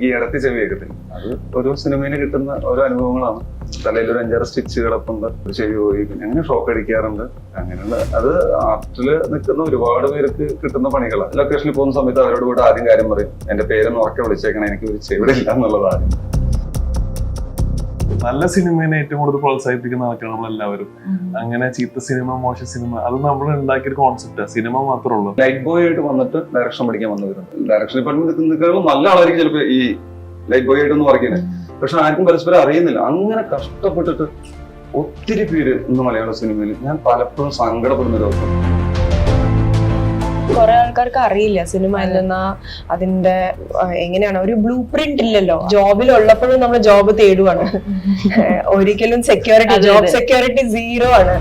എനിക്ക് ഈ ഇടത്തി ചെവി കേൾക്കത്തില്ല. അത് ഒരു സിനിമയിൽ കിട്ടുന്ന ഓരോ അനുഭവങ്ങളാണ്. തലയിൽ ഒരു 5-6 സ്റ്റിച്ച് കിടപ്പുണ്ട്, ചെവി പോയി, പിന്നെ അങ്ങനെ ഷോക്ക് അടിക്കാറുണ്ട്. അങ്ങനെയുള്ള അത് ആർട്ടില് നിൽക്കുന്ന ഒരുപാട് പേർക്ക് കിട്ടുന്ന പണികളാണ്. ലൊക്കേഷനിൽ പോകുന്ന സമയത്ത് അവരോട് കൂടെ ആദ്യം കാര്യം പറയും, എന്റെ പേരൊന്ന് ഉറക്കെ വിളിച്ചേക്കണം, എനിക്ക് ഒരു ചെവിടെ ഇല്ല എന്നുള്ളതാണ്. നല്ല സിനിമയെ ഏറ്റവും കൂടുതൽ പ്രോത്സാഹിപ്പിക്കുന്ന ആൾക്കാണ് നമ്മളെല്ലാവരും. അങ്ങനെ ചീത്ത സിനിമ, മോശം സിനിമ, അത് നമ്മൾ ഉണ്ടാക്കിയൊരു കോൺസെപ്റ്റ്. സിനിമ മാത്രമേ ഉള്ളൂ. ലൈറ്റ് ബോയ് ആയിട്ട് വന്നിട്ട് ഡയറക്ഷൻ പഠിക്കാൻ വന്നവരുണ്ട്. ഡയറക്ഷൻ ഡിപ്പാർട്ട്മെന്റ് നിൽക്കുന്നതിനേക്കാളും നല്ല ആളായിരിക്കും ചിലപ്പോൾ ഈ ലൈറ്റ് ബോയ് ആയിട്ടൊന്നും പറയുന്നത്. പക്ഷെ ആർക്കും പരസ്പരം അറിയുന്നില്ല. അങ്ങനെ കഷ്ടപ്പെട്ടിട്ട് ഒത്തിരി പേര് ഇന്ന് മലയാള സിനിമയിൽ ഞാൻ പലപ്പോഴും സങ്കടപ്പെടുന്ന ഒരു അവസ്ഥ. കുറെ ആൾക്കാർക്ക് അറിയില്ല സിനിമ എന്തെന്നാ, അതിന്റെ എങ്ങനെയാണ് ഒരു ബ്ലൂ പ്രിന്റ് ഇല്ലല്ലോ. ജോബിലുള്ളപ്പോഴും നമ്മൾ ജോബ് തേടുവാണ്. ഒരിക്കലും സെക്യൂരിറ്റി, ജോബ് സെക്യൂരിറ്റി 0 ആണ്.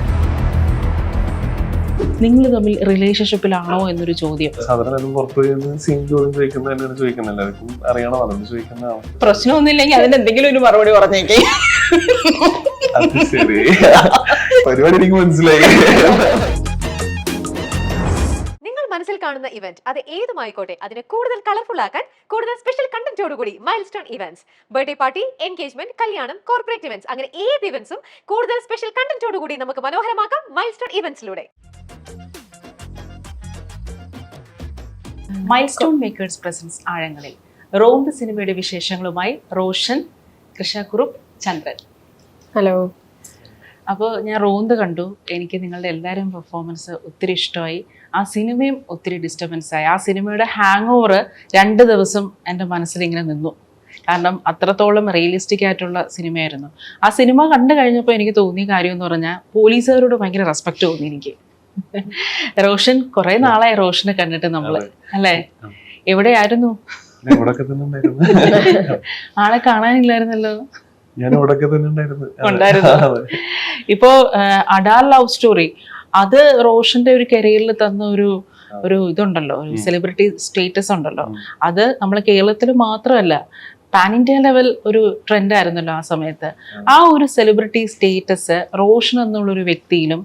നിങ്ങൾ തമ്മിൽ റിലേഷൻഷിപ്പിലാണോ എന്നൊരു ചോദ്യം സാധാരണ പുറത്തുപോയി സീൻ ചോദ്യം ചോദിക്കുന്നത് തന്നെയാണ് ചോദിക്കുന്നത്. എല്ലാവർക്കും അറിയണോ, അതുകൊണ്ട് ചോദിക്കുന്നതാണ്. പ്രശ്നമൊന്നുമില്ലെങ്കിൽ അതിന് എന്തെങ്കിലും ഒരു മറുപടി പറഞ്ഞേക്കേ. അത് ശരി, പരിപാടി എനിക്ക് മനസ്സിലായി. മനസ്സിൽ കാണുന്ന ഇവന്റ് അത് ഏതുമായിക്കോട്ടെ, അതിനെ കൂടുതൽ കളർഫുൾ ആക്കാൻ കൂടുതൽ സ്പെഷ്യൽ കണ്ടന്റോടുകൂടി milestone events, birthday party, engagement, കല്യാണം, കോർപ്പറേറ്റ് ഇവന്റ്സ്, അങ്ങനെ ഏത് ഇവന്റ്സും കൂടുതൽ സ്പെഷ്യൽ കണ്ടന്റോടുകൂടി നമുക്ക് മനോഹരമാക്കാം മൈൽസ്റ്റോൺ ഇവന്റ്സിലൂടെ. മൈൽസ്റ്റോൺ മേക്കേഴ്സ് പ്രസൻസ് ആഴങ്ങളിൽ റോന്ത് സിനിമയുടെ വിശേഷങ്ങളുമായി റോഷൻ, കൃഷ്ണക്കുറുപ്പ്, ചന്ദ്രൻ. ഹലോ. അപ്പോൾ ഞാൻ റോന്ത് കണ്ടു. എനിക്ക് നിങ്ങളുടെ എല്ലാവരും പെർഫോമൻസ് ഒത്തിരി ഇഷ്ടമായി. ആ സിനിമയും ഒത്തിരി ഡിസ്റ്റർബൻസ് ആയി. ആ സിനിമയുടെ ഹാങ് ഓവർ 2 ദിവസം എൻ്റെ മനസ്സിലിങ്ങനെ നിന്നു. കാരണം അത്രത്തോളം റിയലിസ്റ്റിക് ആയിട്ടുള്ള സിനിമയായിരുന്നു. ആ സിനിമ കണ്ടു കഴിഞ്ഞപ്പോൾ എനിക്ക് തോന്നിയ കാര്യം എന്ന് പറഞ്ഞാൽ പോലീസുകാരോട് ഭയങ്കര റെസ്പെക്ട് തോന്നി എനിക്ക്. റോഷൻ, കുറെ നാളായി റോഷനെ കണ്ടിട്ട് നമ്മള്, അല്ലേ? എവിടെയായിരുന്നു? ആളെ കാണാനില്ലായിരുന്നല്ലോ. ഞാൻ ഇവിടൊക്കെ തന്നെ ഉണ്ടായിരുന്നു. ഇപ്പോ അഡാർ ലവ് സ്റ്റോറി, അത് റോഷന്റെ ഒരു കരിയറിൽ തന്ന ഒരു ഇതുണ്ടല്ലോ, ഒരു സെലിബ്രിറ്റി സ്റ്റേറ്റസ് ഉണ്ടല്ലോ. അത് നമ്മളെ കേരളത്തിൽ മാത്രമല്ല, പാൻ ഇന്ത്യ ലെവൽ ഒരു ട്രെൻഡ് ആയിരുന്നല്ലോ ആ സമയത്ത്. ആ ഒരു സെലിബ്രിറ്റി സ്റ്റേറ്റസ് റോഷൻ എന്നുള്ളൊരു വ്യക്തിയിലും,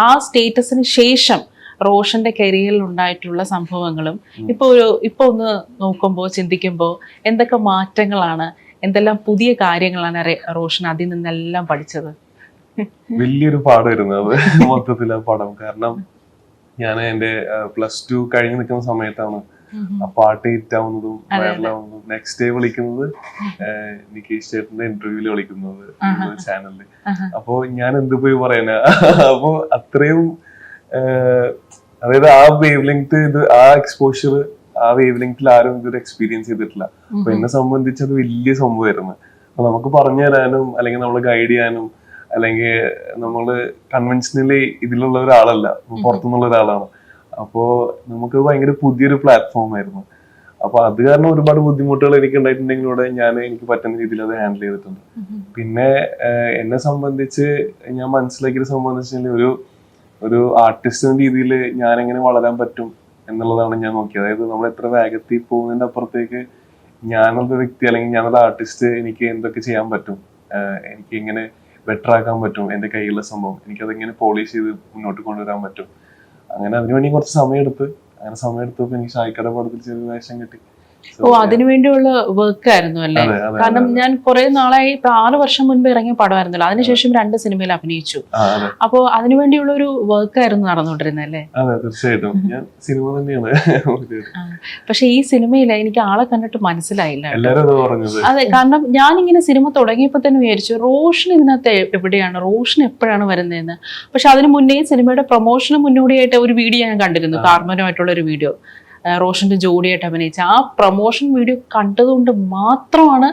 ആ സ്റ്റേറ്റസിന് ശേഷം റോഷന്റെ കരിയറിൽ ഉണ്ടായിട്ടുള്ള സംഭവങ്ങളും ഇപ്പൊ ഒന്ന് നോക്കുമ്പോൾ, ചിന്തിക്കുമ്പോൾ എന്തൊക്കെ മാറ്റങ്ങളാണ്, എന്തെല്ലാം പുതിയ കാര്യങ്ങളാണ് റോഷൻ അതിൽ നിന്നെല്ലാം പഠിച്ചത്? വലിയൊരു പാഠമായിരുന്നു അത് മൊത്തത്തിൽ ആ പടം. കാരണം ഞാൻ എന്റെ +2 കഴിഞ്ഞ് നിൽക്കുന്ന സമയത്താണ് ആ പാട്ട് ഹിറ്റാവുന്നതും വൈറലാവുന്നതും. നെക്സ്റ്റ് ഡേ വിളിക്കുന്നത് നികേഷ് ചേട്ടന്റെ ഇന്റർവ്യൂല് വിളിക്കുന്നത് ചാനലില്. അപ്പൊ ഞാൻ എന്ത് പോയി പറയാനാ? അപ്പൊ അത്രയും അതായത് ആ വേവ് ലെങ്ത്, ഇത് ആ എക്സ്പോഷർ, ആ വേവ് ലെങ്ത്തിൽ ആരും ഇതൊരു എക്സ്പീരിയൻസ് ചെയ്തിട്ടില്ല. അപ്പൊ എന്നെ സംബന്ധിച്ച് അത് വലിയ സംഭവമായിരുന്നു. അപ്പൊ നമുക്ക് പറഞ്ഞു തരാനും അല്ലെങ്കിൽ നമ്മളെ ഗൈഡ് ചെയ്യാനും, അല്ലെങ്കിൽ നമ്മള് കൺവെൻഷനലി ഇതിലുള്ള ഒരാളല്ല, പുറത്തുനിന്നുള്ള ഒരാളാണ്. അപ്പോ നമുക്ക് ഭയങ്കര പുതിയൊരു പ്ലാറ്റ്ഫോം ആയിരുന്നു. അപ്പൊ അത് കാരണം ഒരുപാട് ബുദ്ധിമുട്ടുകൾ എനിക്ക് ഉണ്ടായിട്ടുണ്ടെങ്കിലൂടെ എനിക്ക് പറ്റുന്ന രീതിയിൽ അത് ഹാൻഡിൽ ചെയ്തിട്ടുണ്ട്. പിന്നെ എന്നെ സംബന്ധിച്ച് ഞാൻ മനസ്സിലാക്കിയത് സംബന്ധിച്ച് ഒരു ആർട്ടിസ്റ്റ് എന്ന രീതിയിൽ ഞാൻ എങ്ങനെ വളരാൻ പറ്റും എന്നുള്ളതാണ് ഞാൻ നോക്കിയത്. അതായത് നമ്മൾ എത്ര വേഗത്തിൽ പോകുന്നതിന്റെ അപ്പുറത്തേക്ക് ഞാനൊരു വ്യക്തി അല്ലെങ്കിൽ ഞാനൊരു ആർട്ടിസ്റ്റ്, എനിക്ക് എന്തൊക്കെ ചെയ്യാൻ പറ്റും, എനിക്ക് എങ്ങനെ ബെറ്റർ ആക്കാൻ പറ്റും, എന്റെ കയ്യിലുള്ള സംഭവം എനിക്കതെങ്ങനെ പോളിഷ് ചെയ്ത് മുന്നോട്ട് കൊണ്ടുവരാൻ പറ്റും. അങ്ങനെ അതിനുവേണ്ടി കുറച്ച് സമയമെടുത്തപ്പോൾ എനിക്ക് ഷായിക്കയുടെ പടത്തിൽ ചെറിയ വേഷം കിട്ടി. അതിനുവേണ്ടിയുള്ള വർക്ക് ആയിരുന്നു അല്ലേ? കാരണം ഞാൻ കുറെ നാളായി, ഇപ്പൊ 6 വർഷം മുൻപ് ഇറങ്ങിയ പടമായിരുന്നല്ലോ, അതിനുശേഷം 2 സിനിമയിൽ അഭിനയിച്ചു. അപ്പൊ അതിനുവേണ്ടിയുള്ള ഒരു വർക്ക് ആയിരുന്നു നടന്നുകൊണ്ടിരുന്നത് അല്ലേ? അതെ, തീർച്ചയായിട്ടും. ഞാൻ സിനിമ തന്നെയാണ്. പക്ഷെ ഈ സിനിമയിൽ എനിക്ക് ആളെ കണ്ടിട്ട് മനസ്സിലായില്ല. എല്ലാരും അതെ, കാരണം ഞാനിങ്ങനെ സിനിമ തുടങ്ങിയപ്പോ തന്നെ വിചാരിച്ചു റോഷൻ ഇതിനകത്ത് എവിടെയാണ്, റോഷൻ എപ്പോഴാണ് വരുന്നതെന്ന്. പക്ഷെ അതിന് മുന്നേ സിനിമയുടെ പ്രൊമോഷന് മുന്നോടിയായിട്ട് ഒരു വീഡിയോ ഞാൻ കണ്ടിരുന്നു, കാർമനുമായിട്ടുള്ള ഒരു വീഡിയോ, റോഷന്റെ ജോഡിയായിട്ട് അഭിനയിച്ച. ആ പ്രൊമോഷൻ വീഡിയോ കണ്ടതുകൊണ്ട് മാത്രമാണ്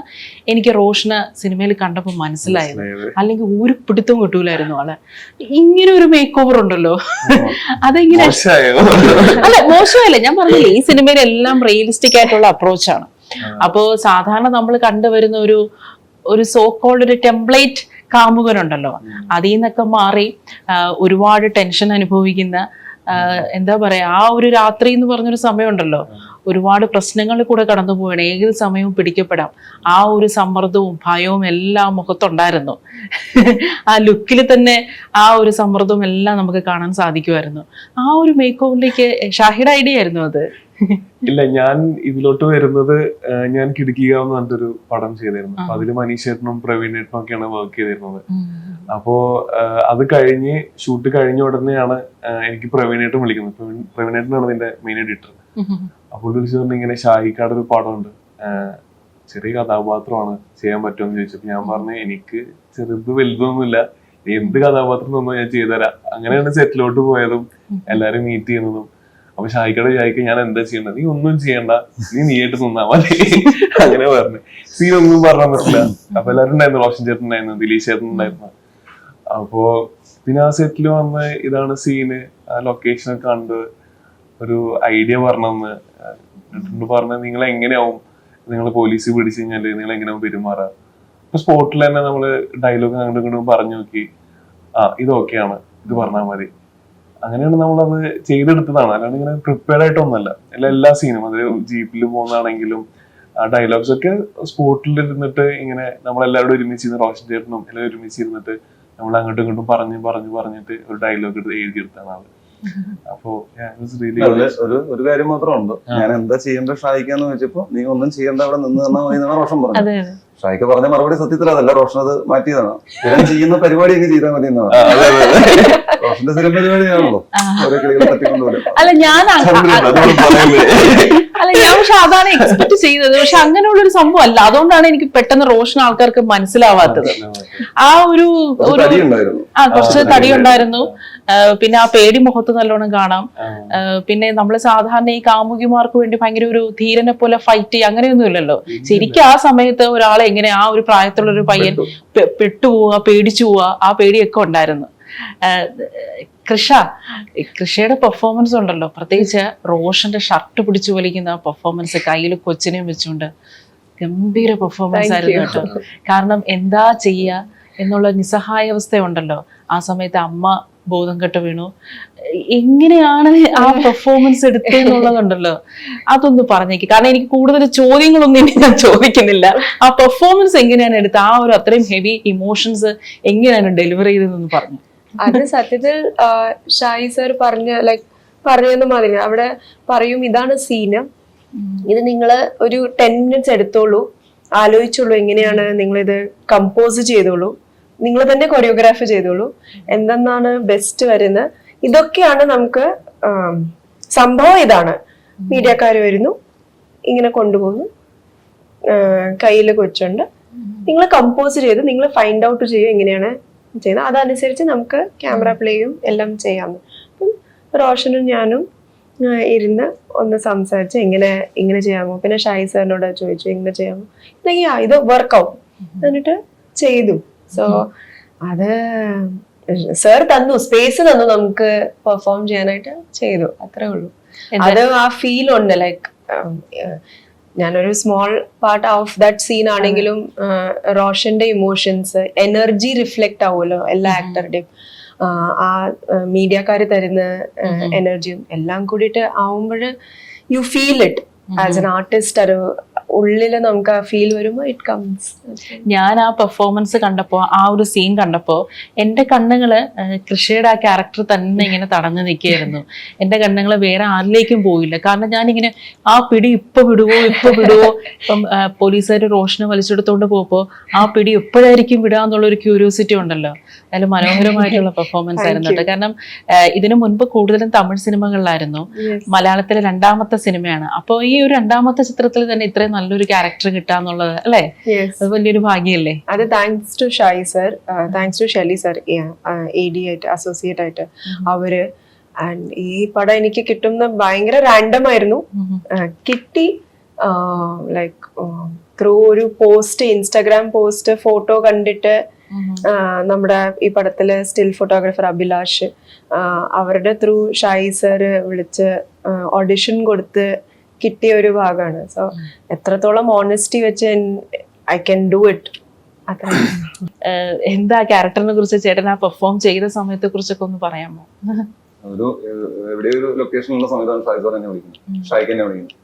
എനിക്ക് റോഷനെ സിനിമയിൽ കണ്ടപ്പോൾ മനസ്സിലായത്. അല്ലെങ്കിൽ ഒരു പിടുത്തവും കിട്ടൂലായിരുന്നു ആള്. ഇങ്ങനെ ഒരു മേക്ക് ഓവർ ഉണ്ടല്ലോ, അതെങ്ങനെ? അല്ല, മോശമല്ല, ഞാൻ പറഞ്ഞില്ലേ ഈ സിനിമയിൽ എല്ലാം റിയലിസ്റ്റിക് ആയിട്ടുള്ള അപ്രോച്ചാണ്. അപ്പോ സാധാരണ നമ്മൾ കണ്ടുവരുന്ന ഒരു സോ കോൾഡ് ഒരു ടെംപ്ലേറ്റ് കാമുകനുണ്ടല്ലോ, അതിൽ നിന്നൊക്കെ മാറി ഒരുപാട് ടെൻഷൻ അനുഭവിക്കുന്ന, എന്താ പറയാ, ആ ഒരു രാത്രി എന്ന് പറഞ്ഞൊരു സമയമുണ്ടല്ലോ, ഒരുപാട് പ്രശ്നങ്ങളിൽ കൂടെ കടന്നു പോവുകയാണ്, ഏത് സമയവും പിടിക്കപ്പെടാം. ആ ഒരു സമ്മർദ്ദവും ഭയവും എല്ലാം മുഖത്തുണ്ടായിരുന്നു. ആ ലുക്കിൽ തന്നെ ആ ഒരു സമ്മർദ്ദവും എല്ലാം നമുക്ക് കാണാൻ സാധിക്കുമായിരുന്നു. ആ ഒരു മേക്ക് ഓവറിലേക്ക് ഷാഹിഡ് ഐഡിയ ആയിരുന്നു അത്. ഇല്ല, ഞാൻ ഇതിലോട്ട് വരുന്നത് ഞാൻ കിടുക്കിക എന്ന് പറഞ്ഞിട്ടൊരു പടം ചെയ്തിരുന്നു. അപ്പൊ അതില് മനീഷേട്ടനും പ്രവീണേട്ടനും ഒക്കെയാണ് വർക്ക് ചെയ്തിരുന്നത്. അപ്പോ അത് കഴിഞ്ഞ് ഷൂട്ട് കഴിഞ്ഞ ഉടനെയാണ് എനിക്ക് പ്രവീണേട്ടൻ വിളിക്കുന്നത്. പ്രവീണേട്ടനാണ് ഇതിന്റെ മെയിൻ എഡിറ്റർ. അപ്പോൾ വിളിച്ചു പറഞ്ഞു, ഇങ്ങനെ ഷാഹിക്കാട് ഒരു പടമുണ്ട്, ചെറിയ കഥാപാത്രമാണ്, ചെയ്യാൻ പറ്റുമെന്ന് ചോദിച്ചപ്പോ ഞാൻ പറഞ്ഞു എനിക്ക് ചെറുത് വലുതൊന്നുമില്ല, എന്ത് കഥാപാത്രം തന്നോ ഞാൻ ചെയ്തുതരാം. അങ്ങനെയാണ് സെറ്റിലോട്ട് പോയതും എല്ലാരും മീറ്റ് ചെയ്യുന്നതും. അപ്പൊ ഷാഹിക്കട ഷാഹിക്ക് ഞാൻ എന്താ ചെയ്യേണ്ടത്, നീ ഒന്നും ചെയ്യണ്ട, നീയായിട്ട് നിന്നാ മതി അങ്ങനെ പറഞ്ഞു. സീൻ ഒന്നും പറഞ്ഞാൽ പറ്റില്ല. അപ്പൊ എല്ലാവരും ഉണ്ടായിരുന്നു, റോഷൻ ചേട്ടൻ ഉണ്ടായിരുന്നു, ദിലീഷ് ചേട്ടൻ ഉണ്ടായിരുന്നു. അപ്പോ പിന്നെ ആ സെറ്റിൽ വന്ന് ഇതാണ് സീന്, ആ ലൊക്കേഷനൊക്കെ കണ്ട് ഒരു ഐഡിയ പറഞ്ഞെന്ന് പറഞ്ഞ നിങ്ങൾ എങ്ങനെയാവും, നിങ്ങൾ പോലീസ് പിടിച്ചു കഴിഞ്ഞാല് നിങ്ങൾ എങ്ങനെയാവും പെരുമാറാ. അപ്പൊ സ്പോട്ടിൽ തന്നെ നമ്മള് ഡയലോഗ് അങ്ങോട്ടും ഇങ്ങോട്ടും പറഞ്ഞു നോക്കി, ഇത് ഓക്കെയാണ്, ഇത് പറഞ്ഞാൽ മതി. അങ്ങനെയാണ് നമ്മളത് ചെയ്തെടുത്തതാണ്. അല്ലാണ്ട് ഇങ്ങനെ പ്രിപ്പയർഡ് ആയിട്ടൊന്നുമല്ല. എല്ലാ സീനും, അത് ജീപ്പിൽ പോകുന്നതാണെങ്കിലും ആ ഡയലോഗ്സ് ഒക്കെ സ്പോട്ടിൽ ഇരുന്നിട്ട് ഇങ്ങനെ നമ്മളെല്ലാവരും ഒരുമിച്ചിരുന്ന്, റോഷൻ ചേട്ടനും എല്ലാവരും ഒരുമിച്ചിരുന്നിട്ട് നമ്മൾ അങ്ങോട്ടും ഇങ്ങോട്ടും പറഞ്ഞിട്ട് ഒരു ഡയലോഗ് എഴുതിയെടുത്താണ് അത്. അപ്പോ ഒരു കാര്യം മാത്രമുണ്ട്, ഞാൻ എന്താ ചെയ്യേണ്ട ഷായിക്കാന്ന് വെച്ചപ്പോ നീ ഒന്നും ചെയ്യേണ്ട, അവിടെ നിന്ന് തന്നാൽ മതി എന്നാണ് റോഷൻ പറഞ്ഞത്. ഷായിക്ക പറഞ്ഞ മറുപടി സത്യത്തിൽ അതല്ല, റോഷൻ അത് മാറ്റിയതാണ്. ഞാൻ ചെയ്യുന്ന പരിപാടി ഒക്കെ ചെയ്താൽ മതി എന്നാണ്. റോഷന്റെ സ്ഥിരം പരിപാടിയാണല്ലോ ഓരോ കിളികളെ തട്ടിക്കൊണ്ടുപോലും. അല്ല ഞാൻ പക്ഷെ അതാണ് എക്സ്പെക്ട് ചെയ്തത്. പക്ഷെ അങ്ങനെയുള്ളൊരു സംഭവം അല്ല. അതുകൊണ്ടാണ് എനിക്ക് പെട്ടെന്ന് റോഷൻ ആൾക്കാർക്ക് മനസ്സിലാവാത്തത്. ആ ഒരു കുറച്ച് തടി ഉണ്ടായിരുന്നു. പിന്നെ ആ പേടി മുഖത്ത് നല്ലോണം കാണാം. പിന്നെ നമ്മള് സാധാരണ ഈ കാമുകിമാർക്ക് വേണ്ടി ഭയങ്കര ഒരു ധീരനെ പോലെ ഫൈറ്റ് ചെയ്യുക അങ്ങനെയൊന്നും ഇല്ലല്ലോ. ശരിക്കും ആ സമയത്ത് ഒരാളെ എങ്ങനെ, ആ ഒരു പ്രായത്തിലുള്ള ഒരു പയ്യൻ പെട്ടുപോവുക, പേടിച്ചു പോവുക, ആ പേടിയൊക്കെ ഉണ്ടായിരുന്നു. കൃഷയുടെ പെർഫോമൻസ് ഉണ്ടല്ലോ, പ്രത്യേകിച്ച് റോഷന്റെ ഷർട്ട് പിടിച്ചു വലിക്കുന്ന ആ പെർഫോമൻസ്, കയ്യിൽ കൊച്ചിനെയും വെച്ചുകൊണ്ട് ഗംഭീര പെർഫോമൻസ് ആയിരുന്നു കേട്ടോ. കാരണം എന്താ ചെയ്യുക എന്നുള്ള നിസ്സഹായാവസ്ഥ ഉണ്ടല്ലോ. ആ സമയത്ത് അമ്മ ബോധം കെട്ട് വീണു. എങ്ങനെയാണ് ആ പെർഫോമൻസ് എടുത്തതെന്നുള്ളതുണ്ടല്ലോ, അതൊന്ന് പറഞ്ഞേക്ക്. കാരണം എനിക്ക് കൂടുതൽ ചോദ്യങ്ങളൊന്നും ഇനി ഞാൻ ചോദിക്കുന്നില്ല. ആ പെർഫോമൻസ് എങ്ങനെയാണ് എടുത്തത്, ആ ഒരു അത്രയും ഹെവി ഇമോഷൻസ് എങ്ങനെയാണ് ഡെലിവർ ചെയ്തതെന്ന് പറഞ്ഞു. അത് സത്യത്തിൽ ഷായി സർ പറഞ്ഞെന്ന് മാതിരി അവിടെ പറയും, ഇതാണ് സീന്, ഇത് നിങ്ങള് ഒരു 10 minutes എടുത്തോളൂ, ആലോചിച്ചോളൂ, എങ്ങനെയാണ് നിങ്ങളിത് കമ്പോസ് ചെയ്തോളൂ, നിങ്ങൾ തന്നെ കൊറിയോഗ്രാഫ് ചെയ്തോളൂ, എന്തെന്നാണ് ബെസ്റ്റ് വരുന്നത്. ഇതൊക്കെയാണ് നമുക്ക് സംഭവം. ഇതാണ് മീഡിയക്കാർ വരുന്നു, ഇങ്ങനെ കൊണ്ടുപോകുന്നു, കയ്യിൽ കൊച്ചുണ്ട്, നിങ്ങൾ കമ്പോസ് ചെയ്ത് നിങ്ങൾ ഫൈൻഡ് ഔട്ട് ചെയ്യും എങ്ങനെയാണ് ചെയ്യുന്നത്, അതനുസരിച്ച് നമുക്ക് ക്യാമറ പ്ലേയും എല്ലാം ചെയ്യാമെന്ന്. അപ്പം റോഷനും ഞാനും ഇരുന്ന് ഒന്ന് സംസാരിച്ച് ഇങ്ങനെ ചെയ്യാമോ, പിന്നെ ഷായി സാറിനോട് ചോദിച്ചു ഇങ്ങനെ ചെയ്യാമോ, ഇത് വർക്കാവും എന്നിട്ട് ചെയ്തു. സോ അത് സർ തന്നു, സ്പേസ് തന്നു നമുക്ക് പെർഫോം ചെയ്യാനായിട്ട്, ചെയ്തു, അത്രേ ഉള്ളൂ. അത് ആ ഫീൽ ഉണ്ട്. ഞാനൊരു small part of that scene ആണെങ്കിലും റോഷന്റെ ഇമോഷൻസ്, എനർജി റിഫ്ലക്ട് ആവുമല്ലോ എല്ലാ ആക്ടറുടെയും. ആ മീഡിയക്കാര് തരുന്ന എനർജിയും എല്ലാം കൂടിയിട്ട് ആവുമ്പോൾ you feel it as an artist. ഒരു ഉള്ളില് നമുക്ക് ആ ഫീൽ വരുമ്പോ ഇറ്റ് കംസ്. ഞാൻ ആ പെർഫോമൻസ് കണ്ടപ്പോ, ആ ഒരു സീൻ കണ്ടപ്പോ എന്റെ കണ്ണുകള് കൃഷിയുടെ ആ ക്യാരക്ടർ തന്നെ ഇങ്ങനെ തടഞ്ഞു നിൽക്കുകയായിരുന്നു. എന്റെ കണ്ണുകള് വേറെ ആരിലേക്കും പോയില്ല. കാരണം ഞാനിങ്ങനെ ആ പിടി ഇപ്പൊ വിടുവോ. ഇപ്പം പോലീസുകാർ റോഷനെ വലിച്ചെടുത്തോണ്ട് പോയപ്പോ ആ പിടി എപ്പോഴായിരിക്കും വിടാന്നുള്ള ഒരു ക്യൂരിയോസിറ്റി ഉണ്ടല്ലോ. അതിൽ മനോഹരമായിട്ടുള്ള പെർഫോമൻസ് ആയിരുന്നു കേട്ടോ. കാരണം ഇതിനു മുൻപ് കൂടുതലും തമിഴ് സിനിമകളിലായിരുന്നു, മലയാളത്തിലെ 2ാമത്തെ സിനിമയാണ്. അപ്പൊ ഈ ഒരു 2ാമത്തെ ചിത്രത്തിൽ തന്നെ ഇത്രയും നല്ലൊരു ക്യാരക്ടർ കിട്ടാന്നുള്ളത് അല്ലേ, അത് വലിയൊരു ഭാഗ്യല്ലേ. അത് thanks to Shaji sir, thanks to Shelly sir, AD ആയിട്ട് അസോസിയേറ്റ് ആയിട്ട് അവര്. ആൻഡ് ഈ പടം എനിക്ക് കിട്ടുന്ന ഭയങ്കര റാൻഡം ആയിരുന്നു. കിട്ടി ത്രൂ ഒരു പോസ്റ്റ്, ഇൻസ്റ്റാഗ്രാം പോസ്റ്റ്, ഫോട്ടോ കണ്ടിട്ട് നമ്മുടെ ഈ പടത്തിലെ സ്റ്റിൽ ഫോട്ടോഗ്രാഫർ അഭിലാഷ്, അവരുടെ ത്രൂ ഷായി സർ വിളിച്ച് ഓഡിഷൻ കൊടുത്ത് കിട്ടിയ ഒരു ഭാഗമാണ്. സോ എത്രത്തോളം ഓണസ്റ്റി വെച്ച് ഐ ക്യാൻ ഡു ഇറ്റ്. അത്ര എന്താ ക്യാരക്ടറിനെ കുറിച്ച് ചേട്ടൻ ആ പെർഫോം ചെയ്ത സമയത്തെ കുറിച്ചൊക്കെ ഒന്ന് പറയാമോ? എവിടെയൊരു ലൊക്കേഷനിലുള്ള സമയത്താണ് ഷായി സാർ എന്നെ വിളിക്കുന്നത്, ഷായിക്ക് എന്നെ വിളിക്കുന്നത്.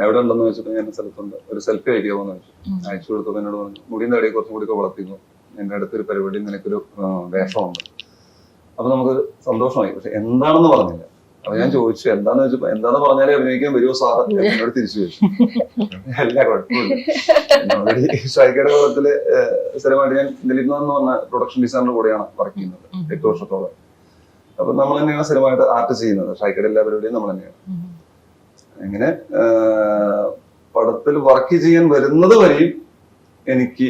എവിടെ ഉണ്ടെന്ന് വെച്ചിട്ട് ഞാൻ സ്ഥലത്തുണ്ട്, ഒരു സെൽഫി അയക്കാമെന്ന് വെച്ചു. അയച്ചു കൊടുത്തപ്പോൾ എന്നോട് പറഞ്ഞു, മുടിയുടെ ഇടയിൽ കുറച്ചും കൂടി വളർത്തിക്കുന്നു, എൻ്റെ അടുത്തൊരു പരിപാടി നിനക്കൊരു വേഷമുണ്ട്. അപ്പൊ നമുക്ക് സന്തോഷമായി. പക്ഷെ എന്താണെന്ന് പറഞ്ഞില്ല. അപ്പൊ ഞാൻ ചോദിച്ചു എന്താന്ന് വെച്ചപ്പോ എന്താന്ന് പറഞ്ഞാലേ അഭിനയിക്കാൻ വരുമോ സാറ് എന്നോട് തിരിച്ചു ചോദിച്ചു. എല്ലാ കുഴപ്പമില്ല. ഷൈക്കയുടെ കോലത്തില് സ്ഥിരമായിട്ട് ഞാൻ ദിലീപ് എന്ന് പറഞ്ഞ പ്രൊഡക്ഷൻ ഡിസൈനറുടെ കൂടെയാണ് വർക്ക് ചെയ്യുന്നത് 8 വർഷത്തോളം. അപ്പൊ നമ്മൾ തന്നെയാണ് സ്ഥിരമായിട്ട് ആർട്ട് ചെയ്യുന്നത്. ഷൈക്കയുടെ എല്ലാ പരിപാടിയും നമ്മൾ തന്നെയാണ്. അങ്ങനെ പടത്തിൽ വർക്ക് ചെയ്യാൻ വരുന്നത് വരെയും എനിക്ക്